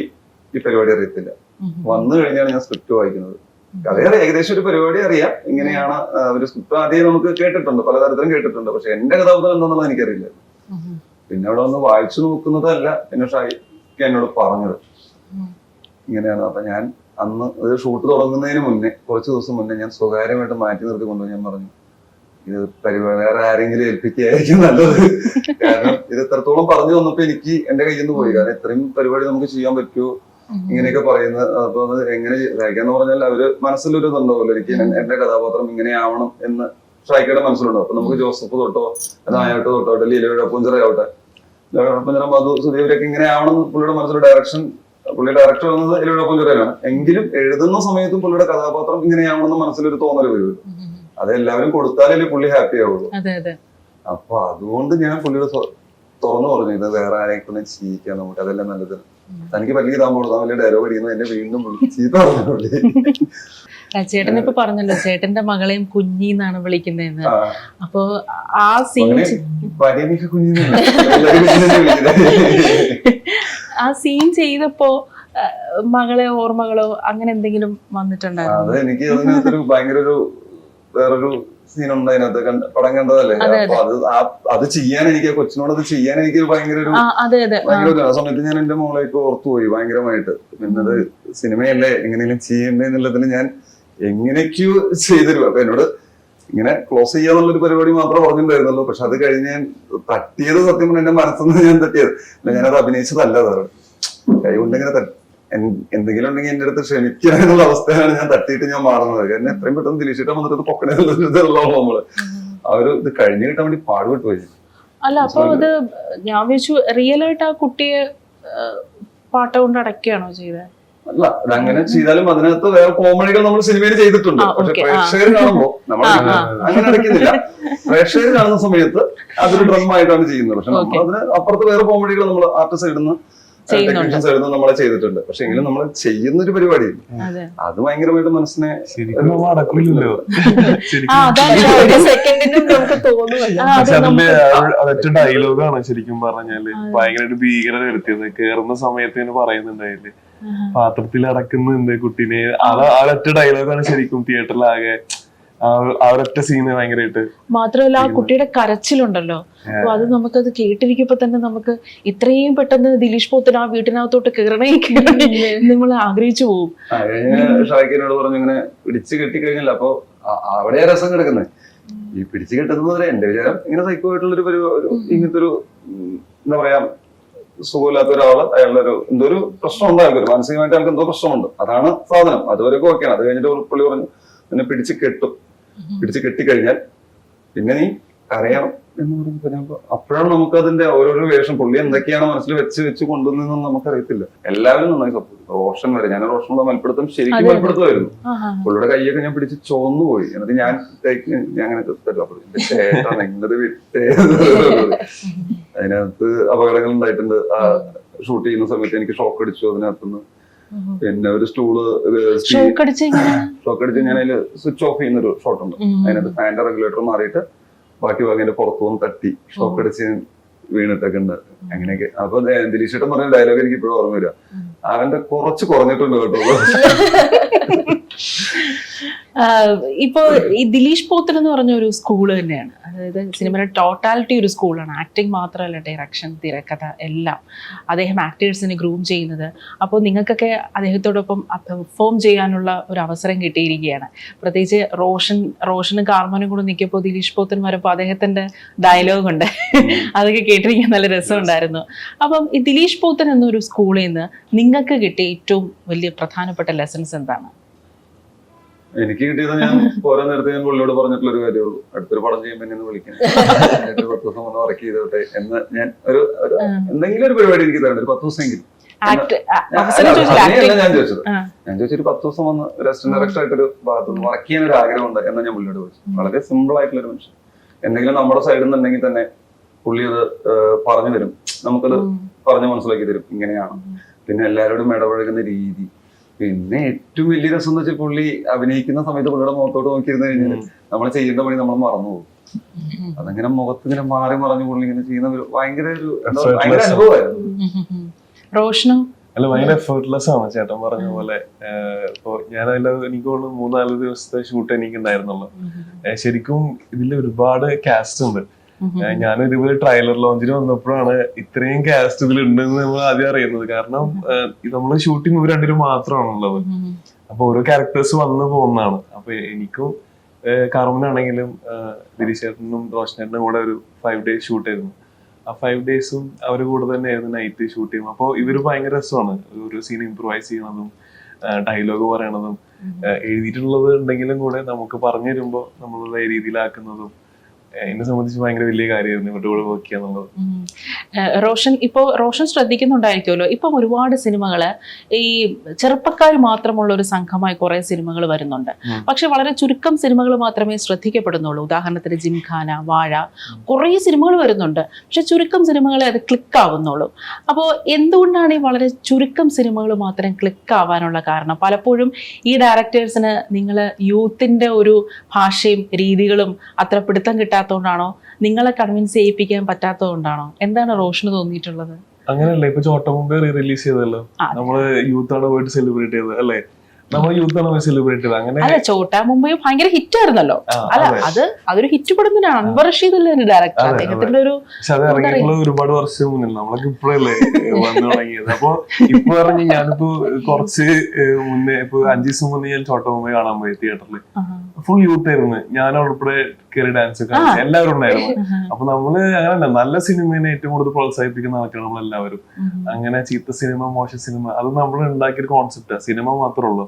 ഈ പരിപാടി അറിയത്തില്ല. വന്നു കഴിഞ്ഞാണ് ഞാൻ സ്ക്രിപ്റ്റ് വായിക്കുന്നത്. കഥയുടെ ഏകദേശം ഒരു പരിപാടി അറിയാം, ഇങ്ങനെയാണ് ഒരു സ്ക്രിപ്റ്റ് ആദ്യം നമുക്ക് കേട്ടിട്ടുണ്ട്, പലതരത്തിലും കേട്ടിട്ടുണ്ട്. പക്ഷെ എന്റെ കഥാപാത്രം എന്താണെന്നുള്ളത് എനിക്കറിയില്ല. പിന്നെ അവിടെ വന്ന് വായിച്ചു നോക്കുന്നതല്ല പിന്നെ ഷൈക്ക് എന്നോട് പറഞ്ഞത് ഇങ്ങനെയാണ്. അപ്പൊ ഞാൻ അന്ന് ഒരു ഷൂട്ട് തുടങ്ങുന്നതിന് മുന്നേ കുറച്ച് ദിവസം മുന്നേ ഞാൻ സ്വകാര്യമായിട്ട് മാറ്റി നിർത്തി കൊണ്ടുപോയി ഞാൻ പറഞ്ഞു ഇത് പരിപാടി വേറെ ആരെങ്കിലും ഏൽപ്പിക്കുകയായിരിക്കും നല്ലത്. കാരണം ഇത് എത്രത്തോളം പറഞ്ഞു വന്നപ്പോ എനിക്ക് എന്റെ കയ്യിൽ നിന്ന് പോയി. കാരണം ഇത്രയും പരിപാടി നമുക്ക് ചെയ്യാൻ പറ്റുമോ ഇങ്ങനെയൊക്കെ പറയുന്നത്. അപ്പൊ അത് എങ്ങനെ ഷൈക്കെന്ന് പറഞ്ഞാൽ അവര് മനസ്സിലൊരു ഇതുണ്ടാവുമല്ലോ, എനിക്ക് എന്റെ കഥാപാത്രം ഇങ്ങനെയാവണം എന്ന് ഷൈക്കയുടെ മനസ്സിലുണ്ടാവും. അപ്പൊ നമുക്ക് ജോസഫ് തൊട്ടോ നായോട്ടോ തൊട്ടോ ലീലയുടെ പുഞ്ചറയാവട്ടെ മധു സുധീവരൊക്കെ ഇങ്ങനെ ആവണം പുള്ളിയുടെ മനസ്സിൽ ഡയറക്ഷൻ. പുള്ളി ഡയറക്ടർ വന്നത് ലീലയുടെ പുഞ്ചറയിലാണ്. എങ്കിലും എഴുതുന്ന സമയത്തും പുള്ളിയുടെ കഥാപാത്രം ഇങ്ങനെയാവണമെന്ന് മനസ്സിലൊരു തോന്നൽ വരുമല്ലോ. അത് എല്ലാവരും കൊടുത്താലേ പുള്ളി ഹാപ്പി ആവുള്ളൂ. അപ്പൊ അതുകൊണ്ട് ഞാൻ പുള്ളിയുടെ തുറന്നു പറഞ്ഞു ഇത് വേറെ ആരെയൊക്കെ ചെയ്യിക്കാം, നമുക്ക് അതെല്ലാം നല്ലത്. തനിക്ക് പറ്റിയ താൻ കൊടുത്താൽ വലിയ ഡയലോഗ് അടിക്കുന്നത് എന്നെ വീണ്ടും ചീത്ത പറഞ്ഞു. ചേട്ടൻ ഇപ്പൊ പറഞ്ഞല്ലോ ചേട്ടന്റെ മകളെയും കുഞ്ഞിന്നാണ് വിളിക്കുന്നതെന്ന്. അപ്പൊ ആ സീൻ ആ സീൻ ചെയ്തപ്പോ മകളെ ഓർമ്മകളോ അങ്ങനെ എന്തെങ്കിലും വന്നിട്ടുണ്ടായിരുന്നു? അത് എനിക്ക് അതിനകത്തൊരു ഭയങ്കര ഒരു വേറൊരു സീൻ ഉണ്ട് അതിനകത്ത്. പടം കണ്ടതല്ലേ, അപ്പൊ അത് ചെയ്യാൻ എനിക്ക് കൊച്ചിനോട് അത് ചെയ്യാൻ എനിക്ക് ഭയങ്കര ഒരു ആ സമയത്ത് ഞാൻ എന്റെ മോളെയൊക്കെ ഓർത്തുപോയി ഭയങ്കരമായിട്ട്. പിന്നെ അത് സിനിമയല്ലേ എങ്ങനെയെങ്കിലും ചെയ്യണ്ടെന്നുള്ളതിന് ഞാൻ എങ്ങനെയൊക്കെയോ ചെയ്തിരുന്നു. അപ്പൊ എന്നോട് ഇങ്ങനെ ക്ലോസ് ചെയ്യാന്നുള്ളൊരു പരിപാടി മാത്രമേ പറഞ്ഞിട്ടുണ്ടായിരുന്നുള്ളൂ. പക്ഷെ അത് കഴിഞ്ഞ് ഞാൻ തട്ടിയത് സത്യം പറഞ്ഞാൽ എന്റെ മനസ്സൊന്നും ഞാൻ തട്ടിയത് ഞാനത് അഭിനയിച്ചതല്ല. സാറ് കൈകൊണ്ടിങ്ങനെ എന്തെങ്കിലും ഉണ്ടെങ്കിൽ എന്റെ അടുത്ത് ക്ഷമിക്കുക എന്നുള്ള അവസ്ഥയാണ് ഞാൻ തട്ടിയിട്ട് ഞാൻ മാറുന്നത്. കാരണം എത്രയും പെട്ടെന്ന് ദിലീഷിട്ട് വന്നിട്ട് പൊക്കണുള്ള നമ്മള് ആ ഒരു ഇത് കഴിഞ്ഞു കിട്ടാൻ വേണ്ടി പാടുപെട്ട് പോയി. അല്ല അപ്പൊ അത് ഞാൻ വെച്ചു റിയൽ ആയിട്ട് ആ കുട്ടിയെ പാട്ട കൊണ്ട് അടക്കുകയാണോ ചെയ്തത്? അല്ല, അതങ്ങനെ ചെയ്താലും അതിനകത്ത് വേറെ കോമഡികൾ നമ്മൾ സിനിമയിൽ ചെയ്തിട്ടുണ്ട്. പക്ഷെ പ്രേക്ഷകർ കാണുമ്പോ നമ്മൾ അങ്ങനെ അടയ്ക്കുന്നില്ല. പ്രേക്ഷകർ കാണുന്ന സമയത്ത് അതൊരു ഡ്രമായിട്ടാണ് ചെയ്യുന്നത്. പക്ഷെ നമ്മൾ അതിന് അപ്പുറത്ത് വേറെ കോമഡികൾ നമ്മൾ ആർട്ടിസ്റ്റ് ഇടുന്ന ടെക്നീഷ്യൻസ് എഴുതുന്ന നമ്മളെ ചെയ്തിട്ടുണ്ട്. പക്ഷെ എങ്കിലും നമ്മൾ ചെയ്യുന്ന ഒരു പരിപാടി അത് ഭയങ്കരമായിട്ട് മനസ്സിനെ അടക്കില്ലല്ലോ. അതൊറ്റ ഡയലോഗാണ് ശരിക്കും പറഞ്ഞാല് ഭയങ്കരമായിട്ട് ഭീകരത വരുത്തിയത്. കേറുന്ന സമയത്ത് പറയുന്നുണ്ടായില്ലേ പാത്രത്തിൽ അടക്കുന്നുണ്ട് കുട്ടീനെ. ആ ഒറ്റ ഡയലോഗാണ് ശരിക്കും തിയേറ്ററിലാകെ ആ ഒരൊറ്റ സീന് ഭയങ്കരമായിട്ട്. മാത്രമല്ല ആ കുട്ടിയുടെ കരച്ചിലുണ്ടല്ലോ, അപ്പൊ അത് നമുക്കത് കേട്ടിരിക്കുമ്പോ തന്നെ നമുക്ക് ഇത്രയും പെട്ടെന്ന് ദിലീഷ് പോത്തിന് ആ വീട്ടിനകത്തോട്ട് കയറണേ നമ്മൾ ആഗ്രഹിച്ചു പോകും. ഷാക്കിനോട് പറഞ്ഞു ഇങ്ങനെ പിടിച്ചു കെട്ടിക്കഴിഞ്ഞാൽ അപ്പൊ അവിടെ രസം കിടക്കുന്നത് ഈ പിടിച്ചു കെട്ടുന്നത്. എന്റെ വിചാരം ഇങ്ങനെ സൈക്കോ ആയിട്ടുള്ളൊരു ഇങ്ങനത്തെ ഒരു എന്താ പറയാ സുഖമില്ലാത്ത ഒരാള് അയാളുടെ എന്തോ ഒരു പ്രശ്നം ഉണ്ടാകും, ഒരു മാനസികമായിട്ട് അയാൾക്ക് എന്തോ പ്രശ്നമുണ്ട്, അതാണ് സാധനം. അതുവരെയൊക്കെ ഓക്കെയാണ്. അത് കഴിഞ്ഞിട്ട് പുള്ളി പറഞ്ഞു എന്നെ പിടിച്ച് കെട്ടും, പിടിച്ച് കെട്ടിക്കഴിഞ്ഞാൽ പിന്നെ നീ കരയണം എന്ന് പറഞ്ഞപ്പോ അപ്പോഴാണ് നമുക്ക് അതിന്റെ ഓരോരോ വേഷം പുള്ളി എന്തൊക്കെയാണ് മനസ്സിൽ വെച്ച് കൊണ്ടുവന്നതെന്ന് നമുക്കറിയത്തില്ല. എല്ലാവരും നന്നായി സപ്പോർട്ട്. റോഷൻ വരെ ഞാൻ റോഷനുള്ള മൽപ്പിടുത്തം ശരിക്കും മൽപ്പിടുത്തമായിരുന്നു. പുള്ളിയുടെ കൈയൊക്കെ ഞാൻ പിടിച്ച് ചോന്നു പോയി. എന്നിട്ട് ഞാൻ അങ്ങനെ ചേട്ടാ നിന്നത് വിട്ടേ. അതിനകത്ത് അപകടങ്ങൾ ഉണ്ടായിട്ടുണ്ട്. ആ ഷൂട്ട് ചെയ്യുന്ന സമയത്ത് എനിക്ക് ഷോക്ക് അടിച്ചു അതിനകത്തുനിന്ന്. പിന്നെ ഒരു ഷോക്ക് അടിച്ച് ഞാൻ അതില് സ്വിച്ച് ഓഫ് ചെയ്യുന്ന ഒരു ഷോട്ട് ഉണ്ട്. അതിനകത്ത് ഫാൻ്റെ റെഗുലേറ്റർ മാറിയിട്ട് ബാക്കി ഭാഗം പുറത്തു വന്ന് തട്ടി ഷോക്ക് അടിച്ച് വീണിട്ടൊക്കെ ഉണ്ട്. അങ്ങനെയൊക്കെ. അപ്പൊ ദിലീഷേട്ടൻ പറഞ്ഞ ഡയലോഗ് എനിക്ക് ഇപ്പോഴും ഓർമ്മ വരിക. അവന്റെ കുറച്ച് കുറഞ്ഞിട്ടുണ്ട് കേട്ടോ. ഇപ്പൊ ഈ ദിലീഷ് പോത്തൻ എന്ന് പറഞ്ഞ ഒരു സ്കൂള് തന്നെയാണ്. അതായത് സിനിമയുടെ ടോട്ടാലിറ്റി ഒരു സ്കൂളാണ്. ആക്ടിങ് മാത്രമല്ല, ഡയറക്ഷൻ, തിരക്കഥ എല്ലാം അദ്ദേഹം ആക്ടേഴ്സിനെ ഗ്രൂം ചെയ്യുന്നത്. അപ്പോൾ നിങ്ങൾക്കൊക്കെ അദ്ദേഹത്തോടൊപ്പം പെർഫോം ചെയ്യാനുള്ള ഒരു അവസരം കിട്ടിയിരിക്കുകയാണ്. പ്രത്യേകിച്ച് റോഷനും കാർമനും കൂടെ നിൽക്കിയപ്പോൾ ദിലീഷ് പോത്തൻ വരുമ്പോൾ അദ്ദേഹത്തിന്റെ ഡയലോഗ് ഉണ്ട്, അതൊക്കെ കേട്ടിരിക്കാൻ നല്ല രസമുണ്ടായിരുന്നു. അപ്പം ഈ ദിലീഷ് പോത്തൻ എന്നൊരു സ്കൂളിൽ നിന്ന് നിങ്ങൾക്ക് കിട്ടിയ ഏറ്റവും വലിയ പ്രധാനപ്പെട്ട ലെസൺസ് എന്താണ്? എനിക്ക് കിട്ടിയത് ഞാൻ ഓരോ നേരത്തെ ഞാൻ പുള്ളിയോട് പറഞ്ഞിട്ടുള്ള ഒരു കാര്യമുള്ളൂ, അടുത്തൊരു പടം ചെയ്യുമ്പോൾ എന്നെ വിളിക്കാൻ 10 ദിവസം ഒന്ന് വർക്ക് ചെയ്തോട്ടെ എന്ന്. ഞാൻ ഒരു എന്തെങ്കിലും ഒരു പരിപാടി എനിക്ക് തരണം, ഒരു 10 ദിവസമെങ്കിലും. ഞാൻ ചോദിച്ചൊരു 10 ദിവസം വന്ന് ഒരു അസിസ്റ്റന്റ് ഡയറക്ടർ ആയിട്ടൊരു ഭാഗത്ത് വർക്ക് ചെയ്യാൻ ഒരു ആഗ്രഹമുണ്ട് എന്ന് ഞാൻ പുള്ളിയോട് ചോദിച്ചു. വളരെ സിമ്പിൾ ആയിട്ടുള്ള ഒരു മനുഷ്യൻ. എന്തെങ്കിലും നമ്മുടെ സൈഡിൽ നിന്നുണ്ടെങ്കിൽ തന്നെ പുള്ളി അത് പറഞ്ഞു തരും, നമുക്കത് പറഞ്ഞ് മനസ്സിലാക്കി തരും ഇങ്ങനെയാണ്. പിന്നെ എല്ലാവരോടും ഇടപഴകുന്ന രീതി, പിന്നെ ഏറ്റവും വലിയ രസം എന്ന് വെച്ചാൽ പുള്ളി അഭിനയിക്കുന്ന സമയത്ത് പുള്ളിയുടെ മുഖത്തോട്ട് നോക്കിയിരുന്നു കഴിഞ്ഞാൽ നമ്മൾ ചെയ്യുന്ന പണി നമ്മൾ മറന്നു പോകും. അതങ്ങനെ മുഖത്ത് ഇങ്ങനെ മാറി മറഞ്ഞു പുള്ളി ഇങ്ങനെ ചെയ്യുന്ന ഒരു ഭയങ്കര അനുഭവമായിരുന്നു. റോഷനോ? അല്ല, ഭയങ്കര എഫേർട്ട്ലെസ് ആണ് ചേട്ടൻ പറഞ്ഞ പോലെ. ഇപ്പൊ ഞാനതിൽ എനിക്ക് തോന്നുന്നു 3-4 ദിവസത്തെ ഷൂട്ട് എനിക്ക് ഉണ്ടായിരുന്നുള്ളൂ. ശരിക്കും ഇതിൽ ഒരുപാട് കാസ്റ്റ് ഉണ്ട്. ഞാൻ ഇതുപോലെ ട്രailer ലോഞ്ചിന് വന്നപ്പോഴാണ് ഇത്രയും കാസ്റ്റ് ഇതിൽ ഉണ്ടെന്ന് നമ്മൾ ആദ്യം അറിയുന്നത്. കാരണം നമ്മള് ഷൂട്ടിംഗ് ഇവർ രണ്ടുപേരും മാത്രമാണുള്ളത്. അപ്പൊ ഓരോ ക്യാരക്ടേഴ്സ് വന്ന് പോകുന്നതാണ്. അപ്പൊ എനിക്കും കാർമനാണെങ്കിലും ദിലീഷേട്ടനും റോഷനേട്ടനും കൂടെ ഒരു 5 days ഷൂട്ടായിരുന്നു. ആ 5 daysഉം അവര് കൂടെ തന്നെ ആയിരുന്നു നൈറ്റ് ഷൂട്ട് ചെയ്യും. അപ്പോൾ ഇവര് ഭയങ്കര രസമാണ്. ഒരു സീൻ ഇംപ്രൂവൈസ് ചെയ്യണതും ഡയലോഗ് പറയണതും എഴുതിയിട്ടുള്ളത് ഉണ്ടെങ്കിലും കൂടെ നമുക്ക് പറഞ്ഞു തരുമ്പോൾ നമ്മളുടെ രീതിയിലാക്കുന്നതും എന്നെ സംബന്ധിച്ച് ഭയങ്കര വലിയ കാര്യമായിരുന്നു ഇവരുടെ കൂടെ വർക്ക് ചെയ്യാന്നുള്ളത്. റോഷൻ ശ്രദ്ധിക്കുന്നുണ്ടായിരിക്കുമല്ലോ, ഇപ്പം ഒരുപാട് സിനിമകള് ഈ ചെറുപ്പക്കാർ മാത്രമുള്ള ഒരു സംഘമായി കുറെ സിനിമകൾ വരുന്നുണ്ട്. പക്ഷെ വളരെ ചുരുക്കം സിനിമകൾ മാത്രമേ ശ്രദ്ധിക്കപ്പെടുന്നുള്ളൂ. ഉദാഹരണത്തിന് ജിംഖാന, വാഴ, കുറേ സിനിമകൾ വരുന്നുണ്ട്. പക്ഷെ ചുരുക്കം സിനിമകളെ അത് ക്ലിക്ക് ആവുന്നുള്ളൂ. അപ്പോൾ എന്തുകൊണ്ടാണ് ഈ വളരെ ചുരുക്കം സിനിമകൾ മാത്രം ക്ലിക്ക് ആവാനുള്ള കാരണം? പലപ്പോഴും ഈ ഡയറക്ടേഴ്സിന് നിങ്ങൾ യൂത്തിന്റെ ഒരു ഭാഷയും രീതികളും അത്ര പിടുത്തം കിട്ടാത്തതുകൊണ്ടാണോ, നിങ്ങളെ കൺവിൻസ് ചെയ്യിപ്പിക്കാൻ പറ്റാത്തതുകൊണ്ടാണോ? എന്താണ് റോഷന് തോന്നിയിട്ടുള്ളത്? അങ്ങനെയല്ല, ഇപ്പൊ ചോട്ട മുമ്പേ റിലീസ് ചെയ്തല്ലോ, നമ്മള് യൂത്താണ് പോയിട്ട് സെലിബ്രേറ്റ് ചെയ്തത് അല്ലേ? നമ്മൾ യൂത്താണ് പോയി സെലിബ്രേറ്റ് ചെയ്തത്. അങ്ങനെ അല്ല, ചോട്ടാ മുമ്പേ ഭയങ്കര ഹിറ്റ് ആയിരുന്നല്ലോ. അല്ല, അതൊരു ഹിറ്റ് പെടുന്നതിനാണ്. അൻവർ റഷീദ് അല്ലേ ഡയറക്ടർ, അദ്ദേഹത്തിന്റെ ഒരു. പക്ഷെ അത് ഇറങ്ങിയിട്ടുള്ള ഒരുപാട് വർഷം മുന്നിൽ, നമ്മളൊക്കെ ഇപ്പോഴല്ലേ വന്നു തുടങ്ങിയത്. അപ്പൊ ഇപ്പൊ പറഞ്ഞ് ഞാനിപ്പോ കുറച്ച് മുന്നേ, ഇപ്പൊ 5 ദിവസം മുന്നേ ഞാൻ ചോട്ട മുമ്പേ കാണാൻ പോയി തിയേറ്ററിൽ. ഫുൾ യൂത്ത് ആയിരുന്നു, ഞാൻ ഉൾപ്പെടെ കയറി ഡാൻസ് ഒക്കെ എല്ലാവരും ഉണ്ടായിരുന്നു. അപ്പൊ നമ്മള് അങ്ങനല്ല, നല്ല സിനിമയെ ഏറ്റവും കൂടുതൽ പ്രോത്സാഹിപ്പിക്കുന്ന ആൾക്കാണ് നമ്മളെല്ലാവരും. അങ്ങനെ ചീത്ത സിനിമ, മോശം സിനിമ, അത് നമ്മൾ ഉണ്ടാക്കിയൊരു കോൺസെപ്റ്റാ, സിനിമ മാത്രമേ ഉള്ളൂ.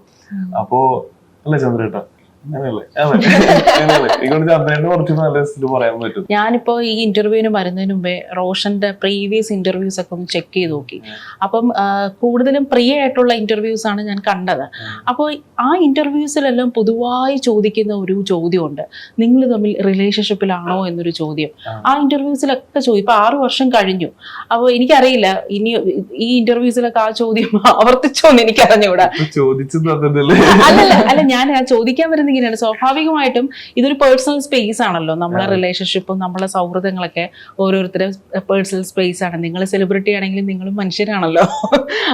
അപ്പോ അല്ലേ ചന്ദ്രേട്ടാ? ഞാനിപ്പോ ഈ ഇന്റർവ്യൂവിന് വരുന്നതിന് മുമ്പേ റോഷന്റെ പ്രീവിയസ് ഇന്റർവ്യൂസ് ഒക്കെ ഒന്ന് ചെക്ക് ചെയ്ത് നോക്കി. അപ്പം കൂടുതലും പ്രിയ ആയിട്ടുള്ള ഇന്റർവ്യൂസ് ആണ് ഞാൻ കണ്ടത്. അപ്പോൾ ആ ഇന്റർവ്യൂസിലെല്ലാം പൊതുവായി ചോദിക്കുന്ന ഒരു ചോദ്യമുണ്ട്, നിങ്ങൾ തമ്മിൽ റിലേഷൻഷിപ്പിലാണോ എന്നൊരു ചോദ്യം. ആ ഇന്റർവ്യൂസിലൊക്കെ ഇപ്പൊ 6 വർഷം കഴിഞ്ഞു. അപ്പോൾ എനിക്കറിയില്ല ഇനി ഈ ഇന്റർവ്യൂസിലൊക്കെ ആ ചോദ്യം ആവർത്തിച്ചോന്ന് എനിക്കറിഞ്ഞൂടാ. അല്ല, ഞാൻ ചോദിക്കാൻ വരുന്ന ഇങ്ങനെയാണ്. സ്വാഭാവികമായിട്ടും ഇതൊരു പേഴ്സണൽ സ്പേസ് ആണല്ലോ. നമ്മളെ റിലേഷൻഷിപ്പും നമ്മളെ സൗഹൃദങ്ങളൊക്കെ ഓരോരുത്തരും പേഴ്സണൽ സ്പേസ് ആണ്. നിങ്ങൾ സെലിബ്രിറ്റി ആണെങ്കിലും നിങ്ങളും മനുഷ്യരാണല്ലോ.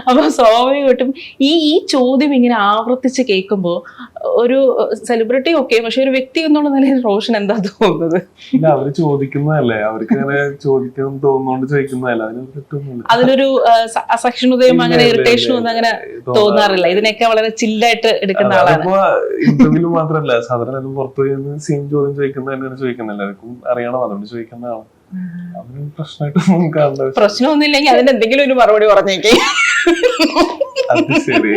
അപ്പൊ സ്വാഭാവികമായിട്ടും ഈ ചോദ്യം ഇങ്ങനെ ആവർത്തിച്ച് കേൾക്കുമ്പോൾ ഒരു സെലിബ്രിറ്റി ഓക്കെ, പക്ഷെ ഒരു വ്യക്തി എന്നുള്ള നിലയിൽ റോഷൻ എന്താ തോന്നുന്നത്? അവര് ചോദിക്കുന്നതല്ലേ, അവർക്ക് അങ്ങനെ ചോദിക്കാൻ തോന്നുന്നോണ്ട് ചോദിക്കുന്നതല്ല. അതിലൊരു അസഹിഷ്ണുതയും അങ്ങനെ ഇറിറ്റേഷനും ഒന്നും അങ്ങനെ തോന്നാറില്ല. ഇതിനൊക്കെ വളരെ ചില്ലായിട്ട് എടുക്കുന്ന ആളാണ്. ഇന്റർവ്യൂ മാത്രല്ല, സാധാരണ പുറത്തു പോയി സെയിം ചോദ്യം ചോദിക്കുന്നത് തന്നെയാണ് ചോദിക്കുന്നത്. എല്ലാവർക്കും അറിയണം, അതുകൊണ്ട് ചോദിക്കുന്നതാണ്. അവര് പ്രശ്നമായിട്ടൊന്നും കാണണ്ട. പ്രശ്നമൊന്നുമില്ലെങ്കിൽ അതിന് എന്തെങ്കിലും ഒരു മറുപടി പറഞ്ഞേക്കേ. അത് ശരി,